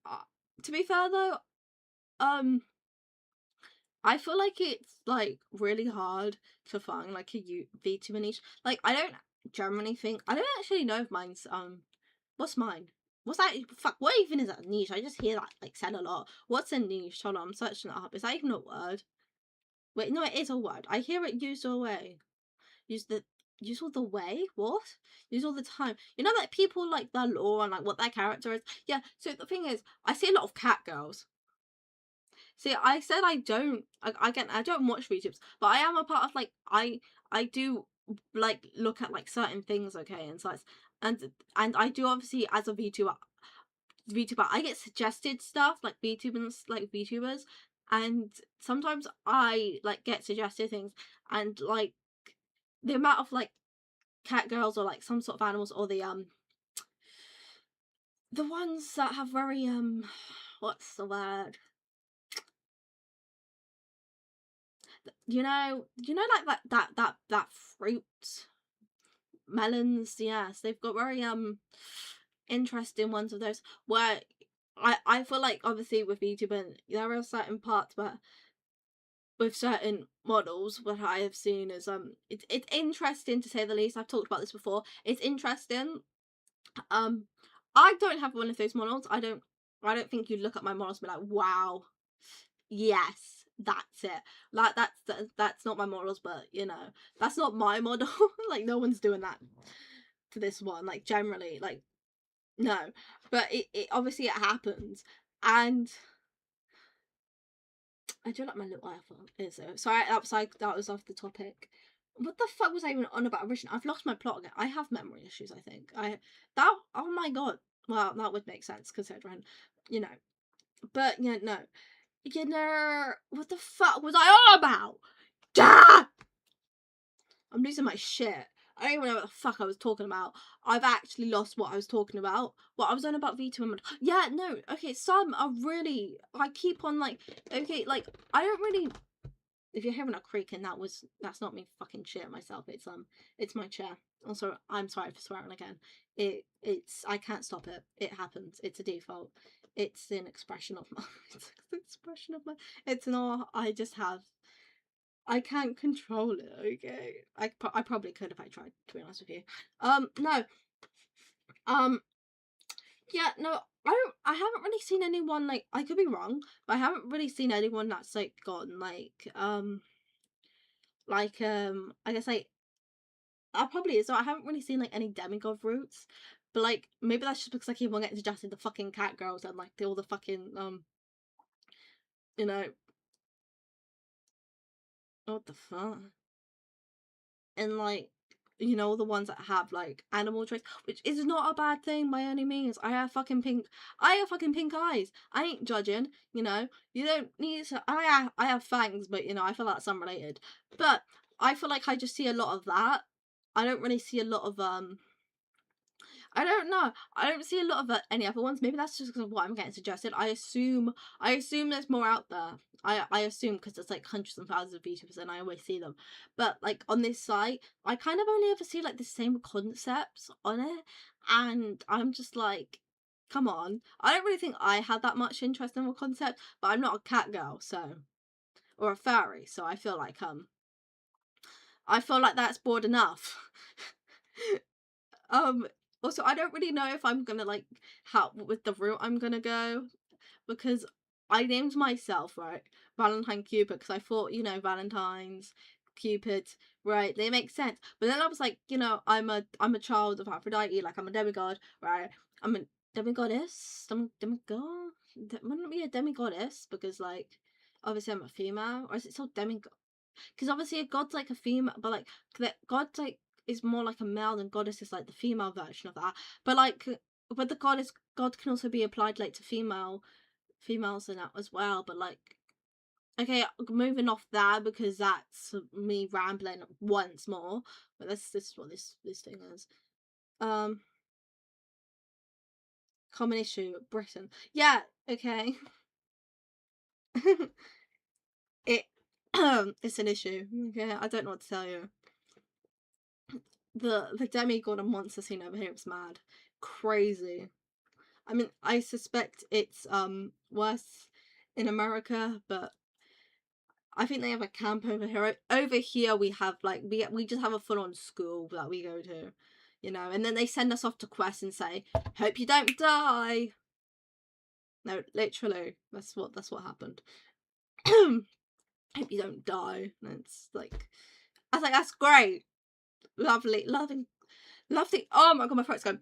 Uh, to be fair though, um, I feel like it's like really hard to find like a VTuber niche. Like I don't generally think I don't actually know if mine's what's mine? What's that? Fuck, what even is a niche? I just hear that like said a lot. What's a niche? Hold on, I'm searching it up. Is that even a word? Wait, no, it is a word. I hear it used all the way. Use the use all the way? What? Use all the time. You know like people like their lore and like what their character is? Yeah, so the thing is, I see a lot of cat girls. See, I said I don't. I don't watch VTubers, but I am a part of like I do like look at like certain things, okay, and sites, and I do obviously as a VTuber, I get suggested stuff like VTubers, and sometimes I like get suggested things, and like the amount of like cat girls or like some sort of animals or the ones that have very what's the word, like that fruit, melons, yes, they've got very interesting ones of those where I feel like obviously with VTuber there are certain parts where with certain models what I have seen is it's interesting to say the least. I've talked about this before. It's interesting. um I don't have one of those models. I don't think you'd look at my models and be like, wow, yes, that's it. Like that's not my models, but that's not my model. Like no one's doing that to this one, like generally, like no. But it obviously it happens. And I do like my little iPhone. Is it? Sorry, that was off the topic. What the fuck was I even on about originally? I've lost my plot again. I have memory issues, I think. Oh my god. Well, that would make sense considering, you know. But yeah, no. What the fuck was I on about? Ah! I'm losing my shit. I don't even know what the fuck I was talking about. I've actually lost what I was talking about. What I was on about V2 and yeah, no, okay, some are really, I keep on like, okay, like, I don't really, if you're hearing a creaking, that's not me fucking shitting myself. It's my chair. Also, I'm sorry for swearing again. I can't stop it. It happens. It's a default. It's an expression of my, it's an expression of my, it's not, I can't control it, okay? I probably could if I tried, to be honest with you. No. Um, yeah, no, I haven't really seen anyone, like, I could be wrong, but I haven't really seen anyone that's, like, gotten, I guess, like, I probably is, so I haven't really seen, like, any demigod routes, but, like, maybe that's just because I keep on getting suggested the fucking cat girls and, like, all the fucking, you know, what the fuck? And like the ones that have like animal traits, which is not a bad thing by any means. I have fucking pink eyes. I ain't judging. You don't need to. I have fangs, but I feel like that's unrelated. But I feel like I just see a lot of that. I don't really see a lot of I don't know. I don't see a lot of any other ones. Maybe that's just because of what I'm getting suggested. I assume there's more out there. I assume because there's like hundreds and thousands of VTubers and I always see them. But like on this site, I kind of only ever see like the same concepts on it, and I'm just like, come on. I don't really think I had that much interest in the concept, but I'm not a cat girl, so or a furry, so I feel like that's broad enough. Um, Also, I don't really know if I'm gonna like how with the route I'm gonna go because I named myself right Valentine Cupid because I thought Valentine's Cupid, right, they make sense. But then I was like, I'm a child of Aphrodite, like I'm a demigod, right? I'm a demigoddess, demigod. Wouldn't it be a demigoddess because like obviously I'm a female, or is it still demigod? Because obviously a god's like a female, but like god's like is more like a male than goddess is like the female version of that. But like but the god can also be applied like to females and that as well. But like okay, moving off that because that's me rambling once more. But this is what this thing is. Um, Common issue, Britain. Yeah, okay. it it's an issue. Okay, I don't know what to tell you. The demigod and monster scene over here is mad, crazy. I mean, I suspect it's worse in America, but I think they have a camp over here. Over here, we have like we just have a full on school that we go to, and then they send us off to quests and say, "Hope you don't die." No, literally, that's what happened. Hope you don't die. And it's like, I was like, that's great, lovely, loving, lovely. Oh my god, my throat's going.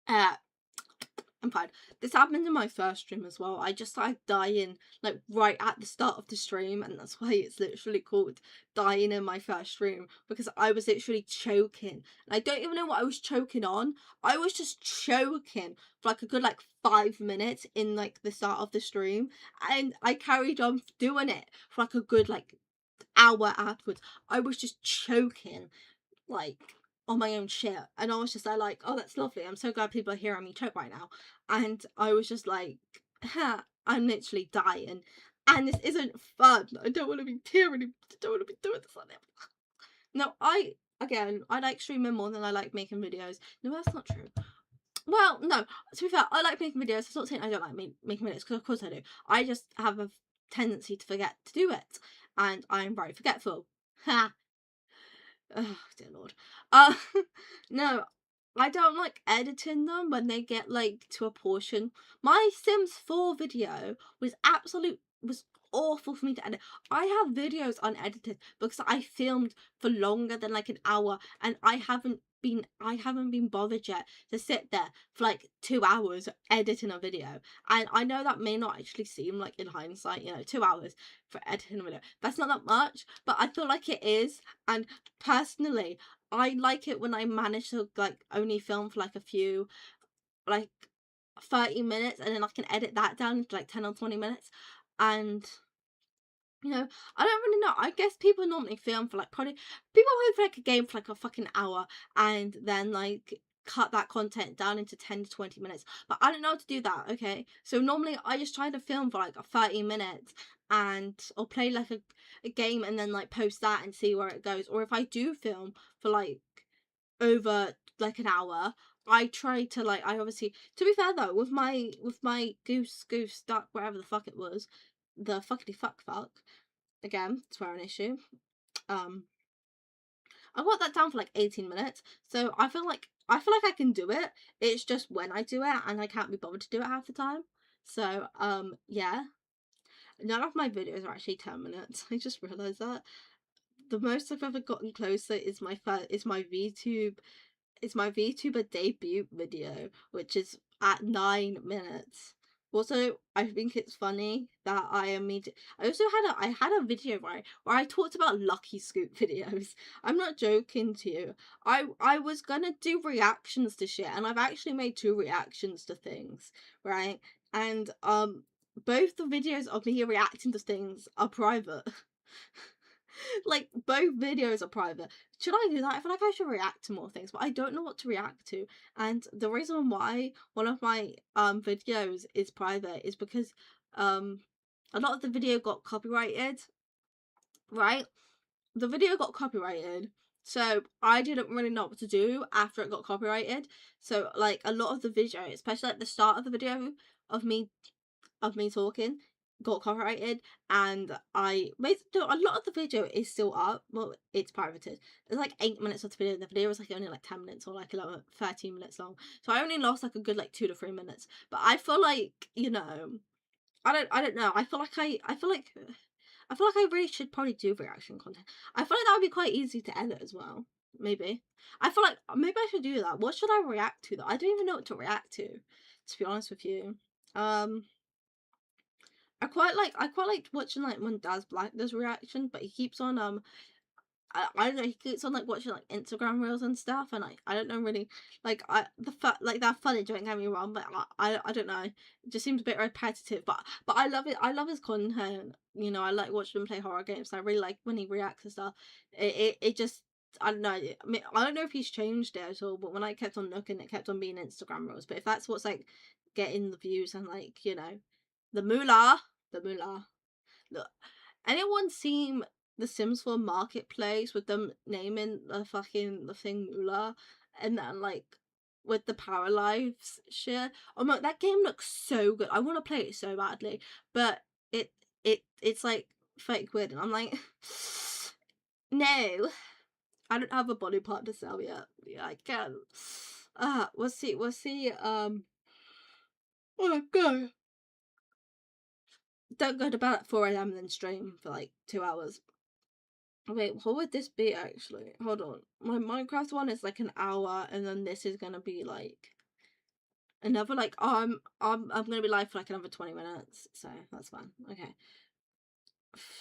uh, I'm fine. This happened in my first stream as well. I just started dying like right at the start of the stream, and that's why it's literally called dying in my first stream, because I was literally choking. And I don't even know what I was choking on. I was just choking for like a good like 5 minutes in like the start of the stream, and I carried on doing it for like a good like hour afterwards. I was just choking like on my own shit, and I was just like, oh, that's lovely, I'm so glad people are hearing me choke right now. And I was just like, ha, I'm literally dying, and this isn't fun. I don't want to be tearing, I don't want to be doing this on it. No, I like streaming more than I like making videos. No, that's not true. Well, no, to be fair, I like making videos. It's not saying I don't like making videos, because of course I do. I just have a tendency to forget to do it, and I'm very forgetful. Ha. Oh, dear Lord. Uh, no, I don't like editing them when they get like to a portion. My Sims 4 video was awful for me to edit. I have videos unedited because I filmed for longer than like an hour, and I haven't been bothered yet to sit there for like 2 hours editing a video. And I know that may not actually seem like, in hindsight, 2 hours for editing a video, that's not that much, but I feel like it is. And personally, I like it when I manage to like only film for like a few, like 30 minutes, and then I can edit that down to like 10 or 20 minutes. And I don't really know. I guess people normally film for like, probably people play for like a game for like a fucking hour, and then like cut that content down into 10 to 20 minutes. But I don't know how to do that, okay? So normally I just try to film for like 30 minutes, and or play like a game, and then like post that and see where it goes. Or if I do film for like over like an hour, I try to like, I obviously, to be fair though, with my goose duck, whatever the fuck it was, the fuckity fuck, again, swear an issue. um I got that down for like 18 minutes, so I feel like I can do it. It's just when I do it, and I can't be bothered to do it half the time. So yeah, none of my videos are actually 10 minutes. I just realized that. The most I've ever gotten closer is my VTube. It's my VTuber debut video, which is at 9 minutes. Also, I think it's funny that I also had a video where I talked about Lucky Scoop videos. I'm not joking to you. I was gonna do reactions to shit, and I've actually made 2 reactions to things, right? And both the videos of me reacting to things are private. Like, both videos are private. Should I do that? I feel like I should react to more things, but I don't know what to react to. And the reason why one of my videos is private is because um a lot of the video got copyrighted, right? The video got copyrighted, so I didn't really know what to do after it got copyrighted. So like a lot of the video, especially at the start of the video of me talking, got copyrighted, and I made a lot of the video is still up. Well, it's pirated. There's like 8 minutes of the video, and the video was like only like 10 minutes or like 11, 13 minutes long. So I only lost like a good like 2 to 3 minutes. But I feel like, I don't know. I feel like I really should probably do reaction content. I feel like that would be quite easy to edit as well. Maybe. I feel like maybe I should do that. What should I react to though? I don't even know what to react to be honest with you. Um I quite like watching like when Daz Black does reaction, but he keeps on I don't know, he keeps on like watching like Instagram reels and stuff, and I don't know really, like like they're funny, don't get me wrong, but I don't know, it just seems a bit repetitive, but I love it. I love his content. I like watching him play horror games. I really like when he reacts and stuff. It just, I don't know. I mean, I don't know if he's changed it at all, but when I kept on looking, it kept on being Instagram reels. But if that's what's like getting the views and like the moolah, the moolah. Look, anyone seen the Sims 4 marketplace with them naming the thing Moolah, and then like with the Paralives shit? Oh my, that game looks so good. I want to play it so badly, but it's like fake weird, and I'm like, no, I don't have a body part to sell yet. Yeah, I can. We'll see. We'll see. Oh my god. Don't go to bed at 4 a.m. and then stream for like 2 hours. Wait, what would this be actually? Hold on. My Minecraft one is like an hour, and then this is gonna be like Another like, oh, I'm gonna be live for like another 20 minutes, so that's fine. Okay.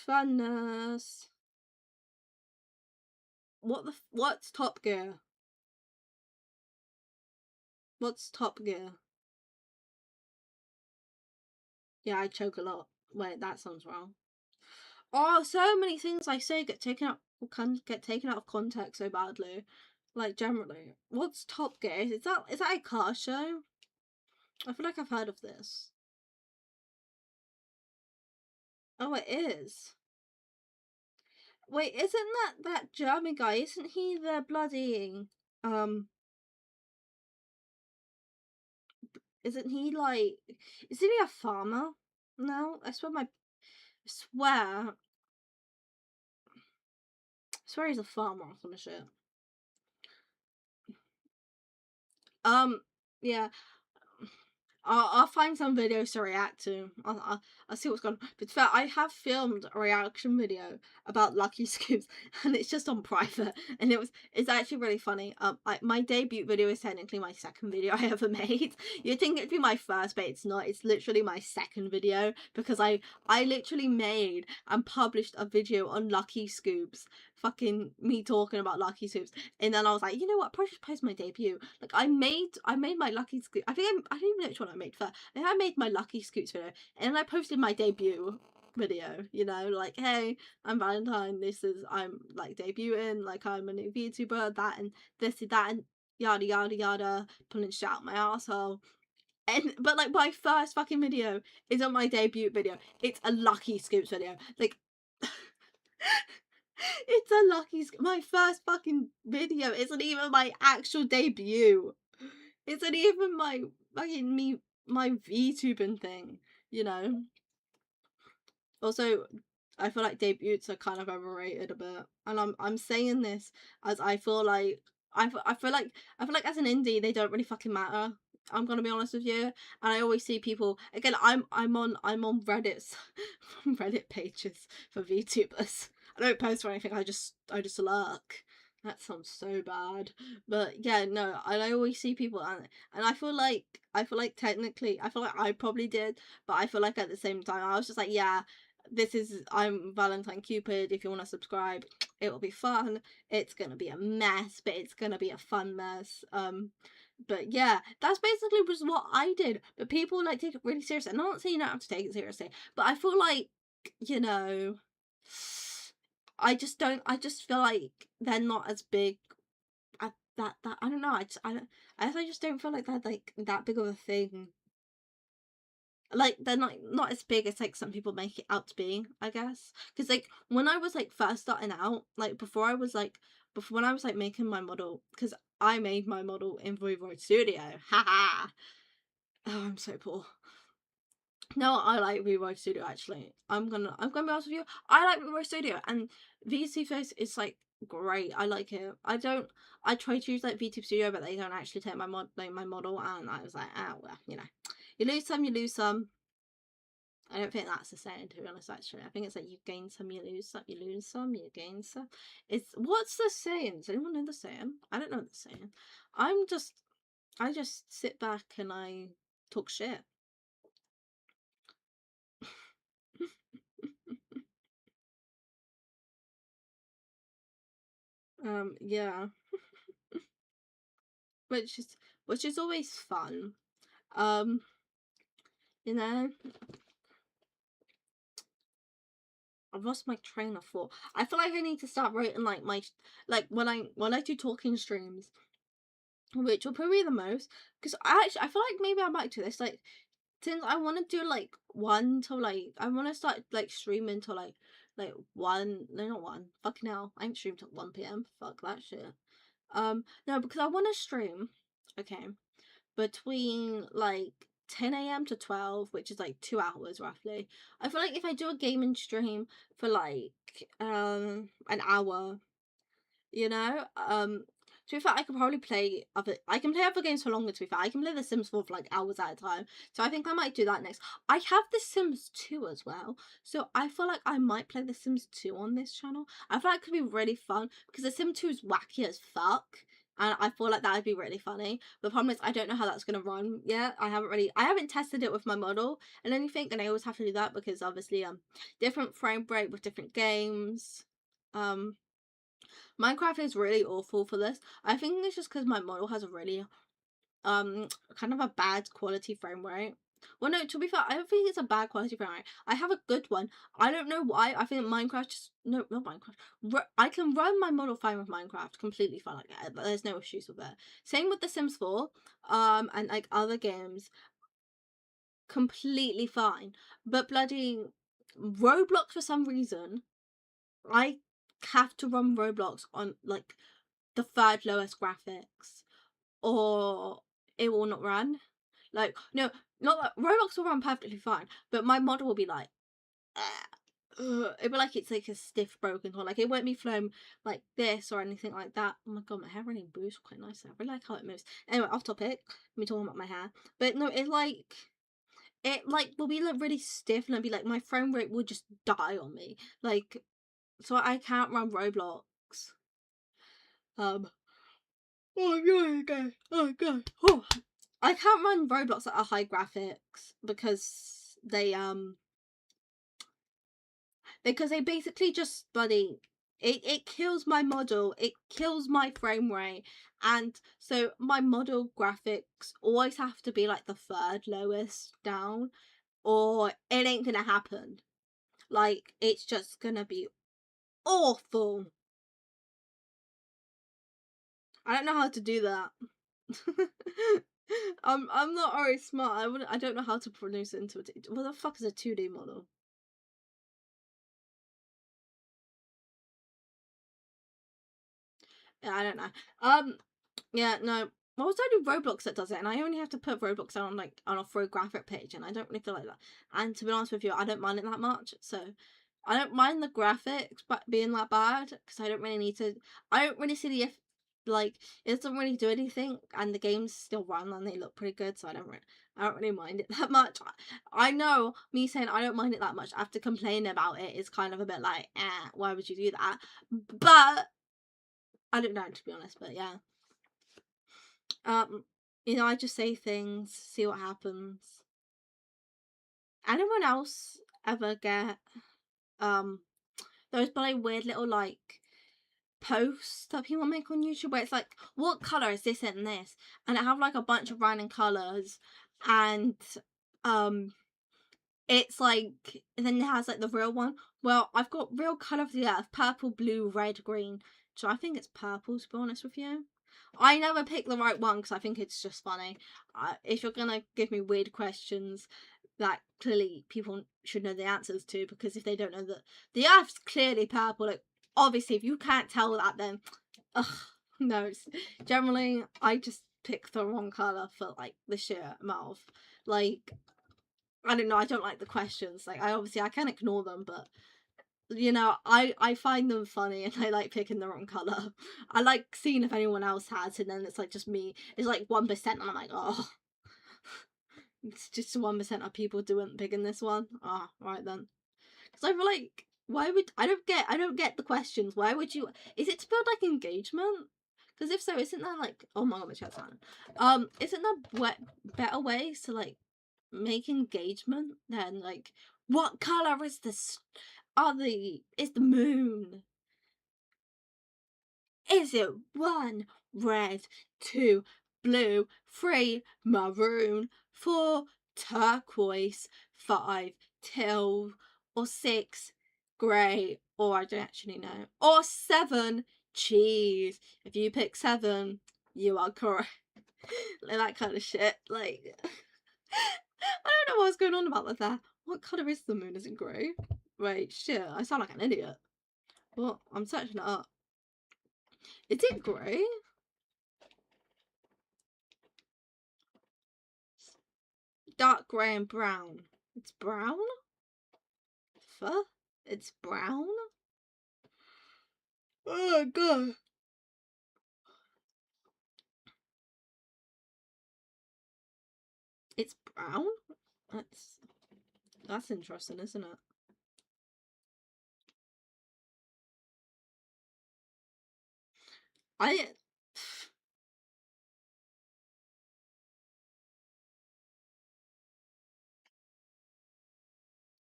Funness. What's Top Gear? What's Top Gear? Yeah, I choke a lot. Wait, that sounds wrong. Oh, so many things I say get taken out of context so badly. Like generally. What's Top Gear? Is that a car show? I feel like I've heard of this. Oh, it is. Wait, isn't that German guy? Isn't he the bloody um? Isn't he like? Isn't he a farmer? No, I swear he's a farmer or some shit. Yeah. I'll find some videos to react to. I'll see what's going on. But fair, I have filmed a reaction video about Lucky Scoops, and it's just on private, and it's actually really funny. My debut video is technically my second video I ever made. You'd think it'd be my first, but it's not. It's literally my second video because I literally made and published a video on Lucky Scoops. Fucking me talking about Lucky Scoops, and then I was like, you know what? I probably should post my debut. Like I made my Lucky Scoop. I don't even know which one I made first. I think I made my Lucky Scoops video, and then I posted my debut video. You know, like, hey, I'm Valentine. I'm like debuting. Like I'm a new VTuber. That and this and that and yada yada yada. Pulling shit out my asshole. But like my first fucking video isn't my debut video. It's a Lucky Scoops video. Like. It's a my first fucking video isn't even my actual debut. Isn't even my fucking my VTubing thing, you know? Also, I feel like debuts are kind of overrated a bit. And I'm saying this as I feel like I feel like as an indie they don't really fucking matter. I'm gonna be honest with you, and I always see people again. I'm on Reddit's Reddit pages for VTubers. I don't post or anything. I just lurk. That sounds so bad, but yeah, no. And I always see people, and I feel like technically, I feel like I probably did, but I feel like at the same time I was just like, yeah, I'm Valentine Cupid. If you want to subscribe, it will be fun. It's gonna be a mess, but it's gonna be a fun mess. But yeah, that's basically was what I did. But people like take it really seriously. And I'm not saying you don't have to take it seriously, but I feel like, you know, I just don't. I just feel like they're not as big. That I don't know. I just don't feel like they're like that big of a thing. Like they're not as big as like some people make it out to be, I guess. Because like when I was like first starting out, like before when I was like making my model, because I made my model in Voivod Studio. Haha. Oh, I'm so poor. No, I like Voivod Studio actually. I'm gonna be honest with you. I like Voivod Studio, and VC Face is like great. I like it. I try to use like VTube Studio, but they don't actually take my model, and I was like, ah, well, you know, you lose some, you lose some. I don't think that's the saying, to be honest, actually. I think it's like you gain some, you lose some, you lose some, you gain some. What's the saying? Does anyone know the saying? I don't know the saying. I just sit back and I talk shit. Yeah. Which is always fun. Um, you know, I've lost my train of thought. I feel like I need to start writing like when I do talking streams, which will probably be the most, because I feel like maybe I might do this like since I want to do like one till like I want to start like streaming till like one, no, not one, fucking hell, I ain't streamed till 1 p.m. Fuck that shit. No, because I want to stream, okay, between like 10 a.m. to 12, which is like 2 hours roughly. I feel like if I do a gaming stream for like an hour, you know, to be fair, I could probably I can play other games for longer, to be fair. I can play The Sims for like hours at a time. So I think I might do that next. I have The Sims 2 as well. So I feel like I might play The Sims 2 on this channel. I feel like it could be really fun because The Sims 2 is wacky as fuck. and I feel like that would be really funny. The problem is I don't know how that's gonna run yet. I haven't tested it with my model and anything, and I always have to do that because obviously different frame rate with different games. Minecraft is really awful for this. I think it's just because my model has a really kind of a bad quality frame rate. Well, no, to be fair, I don't think it's a bad quality frame rate. I have a good one. I don't know why. I think Minecraft just no, not Minecraft. I can run my model fine with Minecraft, completely fine. Like there's no issues with it. Same with The Sims 4, and like other games, completely fine. But bloody Roblox for some reason, I have to run Roblox on like the third lowest graphics, or it will not run. Like, no, not that Roblox will run perfectly fine, but my model will be like, it'll be like it's like a stiff broken cord. Like it won't be flown like this or anything like that. Oh my god, my hair really moves quite nicely. I really like how it moves. Anyway, off topic. Me talking about my hair, but no, it like will be like really stiff, and it'll be like my frame rate will just die on me. Like, so I can't run Roblox. Um. Oh god. Oh god. Oh. I can't run Roblox at a high graphics because they basically just it kills my model, it kills my frame rate, and so my model graphics always have to be like the third lowest down, or it ain't gonna happen. Like it's just gonna be awful. I don't know how to do that. I'm not very smart. I don't know how to produce it into a what the fuck is a 2D model? Yeah, I don't know. Yeah, no. Well, it's only Roblox that does it, and I only have to put Roblox on like on a full graphic page, and I don't really feel like that. And to be honest with you, I don't mind it that much, so I don't mind the graphics but being that bad because I don't really need to. I don't really see the if like it doesn't really do anything, and the games still run and they look pretty good, so I don't really mind it that much. I know me saying I don't mind it that much after complaining about it is kind of a bit like, why would you do that? But I don't know, to be honest, but yeah. Um, I just say things, see what happens. Anyone else ever get those bloody weird little like posts that people make on YouTube where it's like, what colour is this and this? And it have like a bunch of random colours, and um it's like, and then it has like the real one. Well, I've got real colour of the earth: purple, blue, red, green. So I think it's purple, to be honest with you. I never pick the right one because I think it's just funny. If you're gonna give me weird questions that clearly people should know the answers to, because if they don't know that the earth's clearly purple, like obviously if you can't tell that, then ugh, no. Generally, I just pick the wrong colour for like the sheer amount of like, I don't know, I don't like the questions. Like I can ignore them, but I find them funny, and I like picking the wrong color. I like seeing if anyone else has, and then it's like just me. It's like 1%, and I'm like, oh, it's just 1% of people doing picking this one. Ah, oh, right then. Because I feel like, why would I don't get the questions. Why would you? Is it to build like engagement? Because if so, isn't that like, oh my god, my chat's on. Isn't there better ways to like make engagement than like, what color is this? Is the moon? Is it 1 red, 2 blue, 3 maroon, 4 turquoise, 5 teal, or 6 grey, or I don't actually know, or 7 cheese? If you pick 7, you are correct. Like that kind of shit. Like, I don't know what's going on about that. What colour is the moon? Is it grey? Wait, shit, I sound like an idiot. Well, I'm searching it up. Is it grey? Dark grey and brown. It's brown? Fuck? It's brown? Oh god. It's brown? That's interesting, isn't it? I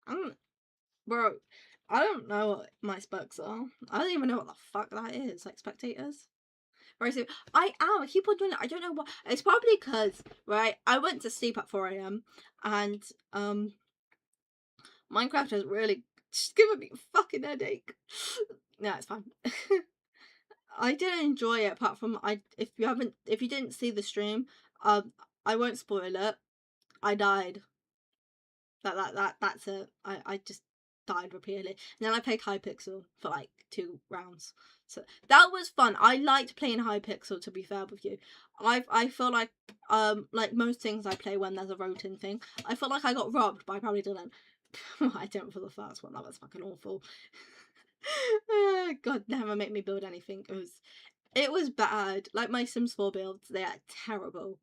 I'm, bro, I don't know what my specs are. I don't even know what the fuck that is. Like, spectators? Right, so I am. I keep on doing it. I don't know what. It's probably because, right, I went to sleep at 4 a.m. and, Minecraft has really just given me a fucking headache. No, it's fine. I didn't enjoy it apart from if you didn't see the stream, I won't spoil it. I died. That's it. I just died repeatedly. And then I played Hypixel for like 2 rounds. So that was fun. I liked playing Hypixel, to be fair with you. I feel like most things I play when there's a voting thing, I feel like I got robbed, but I probably didn't. I didn't for the first one. That was fucking awful. God, never make me build anything. It was bad. Like my Sims 4 builds, they are terrible.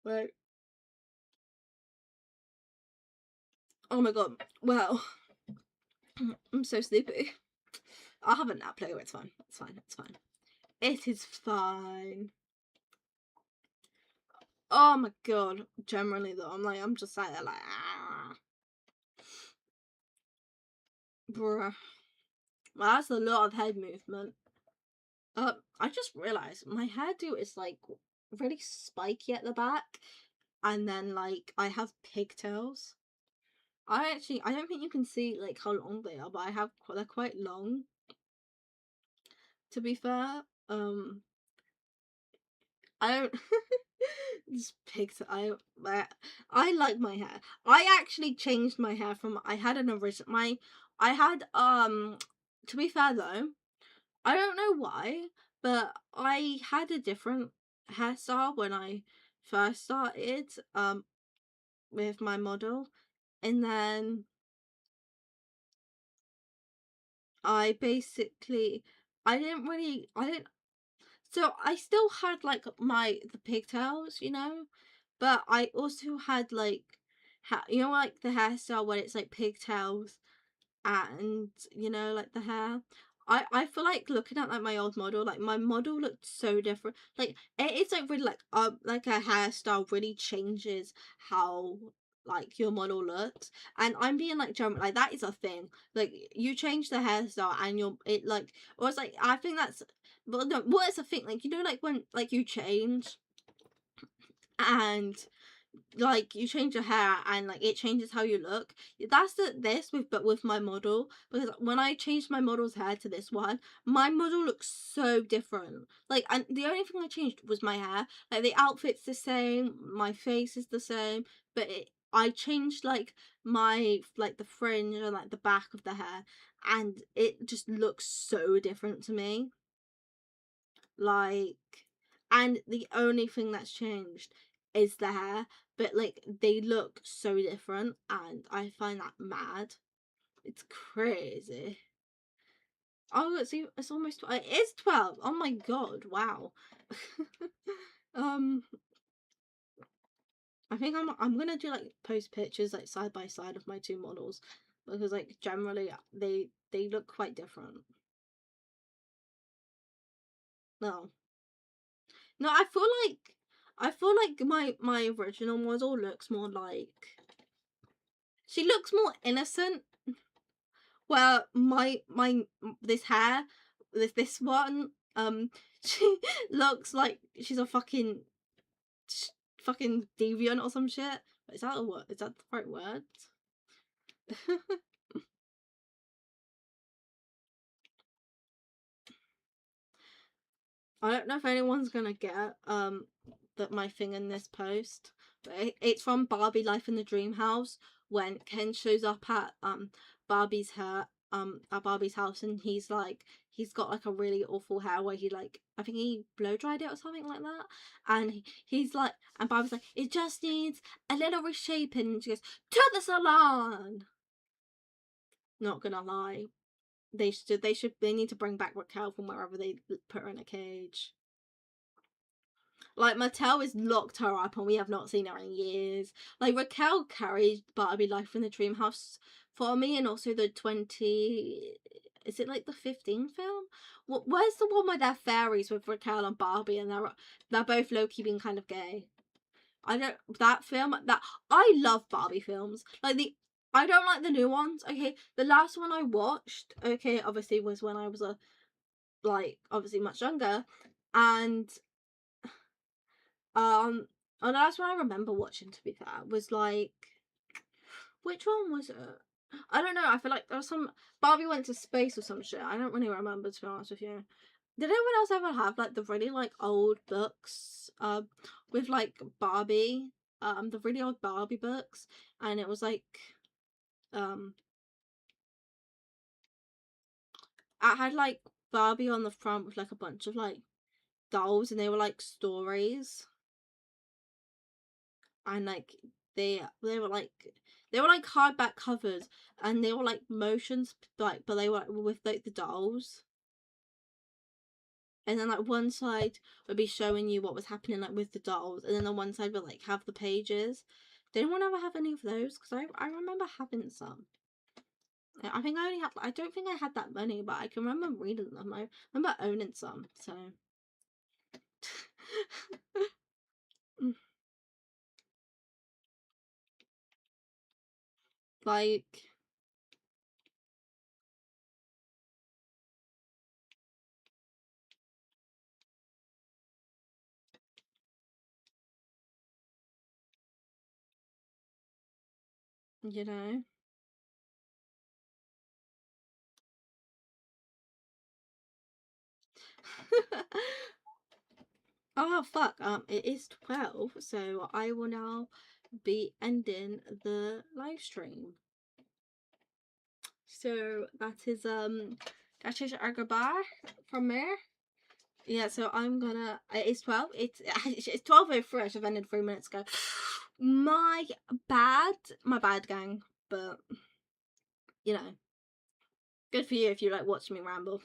Right. Oh my god. Well, I'm so sleepy. I'll have a nap later. It's fine. It's fine. It's fine. It is fine. Oh my god. Generally though, I'm just like ah. Bruh. Well, that's a lot of head movement. I just realised my hairdo is like really spiky at the back, and then like I have pigtails. I don't think you can see like how long they are, but they're quite long. To be fair, I don't just picked I like my hair. I actually changed my hair from I had an original my I had to be fair though, I don't know why, but I had a different hairstyle when I first started with my model, and then I basically I didn't so I still had like the pigtails, you know, but I also had like you know, like the hairstyle when it's like pigtails and you know, like the hair. I feel like looking at like my old model, like my model looked so different. Like it's like really like a hairstyle really changes how like your model looks. And I'm being like German, like that is a thing. Like you change the hairstyle and it like, or it's like I think that's, well no, what is a thing, like you know, like when like you change and like you change your hair and like it changes how you look. That's this with, but with my model, because when I changed my model's hair to this one, my model looks so different. Like, and the only thing I changed was my hair. Like the outfit's the same, my face is the same, but I changed like the fringe and like the back of the hair, and it just looks so different to me. Like, and the only thing that's changed is the hair, but like they look so different, and I find that mad. It's crazy. Oh, it's almost it is 12. Oh my god, wow. um I think I'm gonna do like post pictures like side by side of my two models, because like generally they look quite different. No. No, I feel like my original model looks more like, she looks more innocent. Well, my this hair, this one, she looks like she's a fucking deviant or some shit. Is that a word? Is that the right word? I don't know if anyone's gonna get that my thing in this post, but it's from Barbie Life in the Dream House, when Ken shows up at Barbie's hair at Barbie's house, and he's got like a really awful hair where he like, I think he blow dried it or something like that, and he's like, and Barbie's like, it just needs a little reshaping, and she goes, to the salon. Not gonna lie, they need to bring back Raquel from wherever they put her in a cage. Like Mattel has locked her up and we have not seen her in years. Like Raquel carried Barbie Life in the Dream House for me, and also the 20, is it like the 15 film? Where's the one where they're fairies with Raquel and Barbie, and they're both low-key being kind of gay? I don't, that film, that I love Barbie films. Like I don't like the new ones. Okay, the last one I watched, okay, obviously was when I was obviously much younger, and um, and the last one I remember watching, to be fair, was like, which one was it? I don't know. I feel like there was some Barbie went to space or some shit. I don't really remember, to be honest with you. Did anyone else ever have like the really like old books with like Barbie, the really old Barbie books, and it was like um I had like Barbie on the front with like a bunch of like dolls, and they were like stories, and like they were like hardback covers, and they were like motions, like, but they were with like the dolls, and then like one side would be showing you what was happening like with the dolls, and then the one side would like have the pages. Did anyone ever have any of those? Because I remember having some. I think I only had, I don't think I had that many, but I can remember reading them. I remember owning some, so. Like, you know. Oh fuck, it is 12, so I will now be ending the live stream. So that is our goodbye from me. Yeah, so I'm gonna, it's 12, it's 12:03, I should have ended 3 minutes ago. My bad gang, but you know, good for you if you like watching me ramble.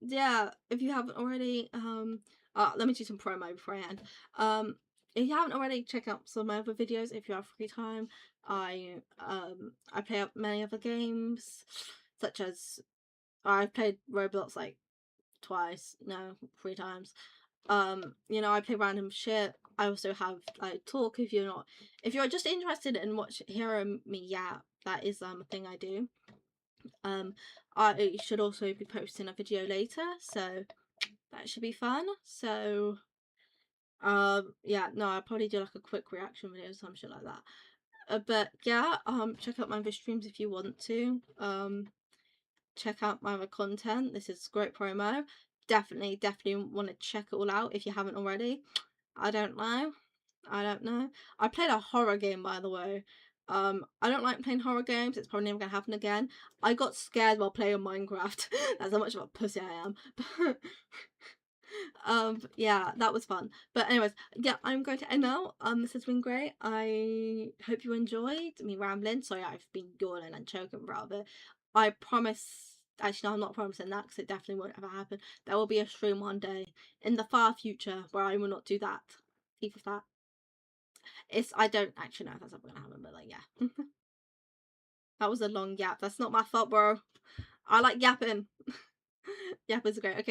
Yeah, if you haven't already, let me do some promo before I end. If you haven't already, check out some of my other videos if you have free time. I play up many other games, such as I've played Roblox like twice, no, 3 times. You know, I play random shit. I also have like talk if you're just interested in hearing me, yeah, that is a thing I do. I should also be posting a video later, so that should be fun. So yeah, no, I'll probably do like a quick reaction video or some shit like that. But yeah, check out my other streams if you want to. Check out my other content. This is great promo. Definitely want to check it all out if you haven't already. I don't know. I played a horror game, by the way. I don't like playing horror games. It's probably never gonna happen again. I got scared while playing Minecraft. That's how much of a pussy I am. Yeah, that was fun. But anyways, yeah, I'm going to end now. This has been great. I hope you enjoyed me rambling. Sorry, I've been yawning and choking rather. I promise. Actually, no, I'm not promising that because it definitely won't ever happen. There will be a stream one day in the far future where I will not do that. Either that. I don't actually know if that's ever gonna happen, but like, yeah. That was a long yap. That's not my fault, bro. I like yapping. Yapping's great. Okay.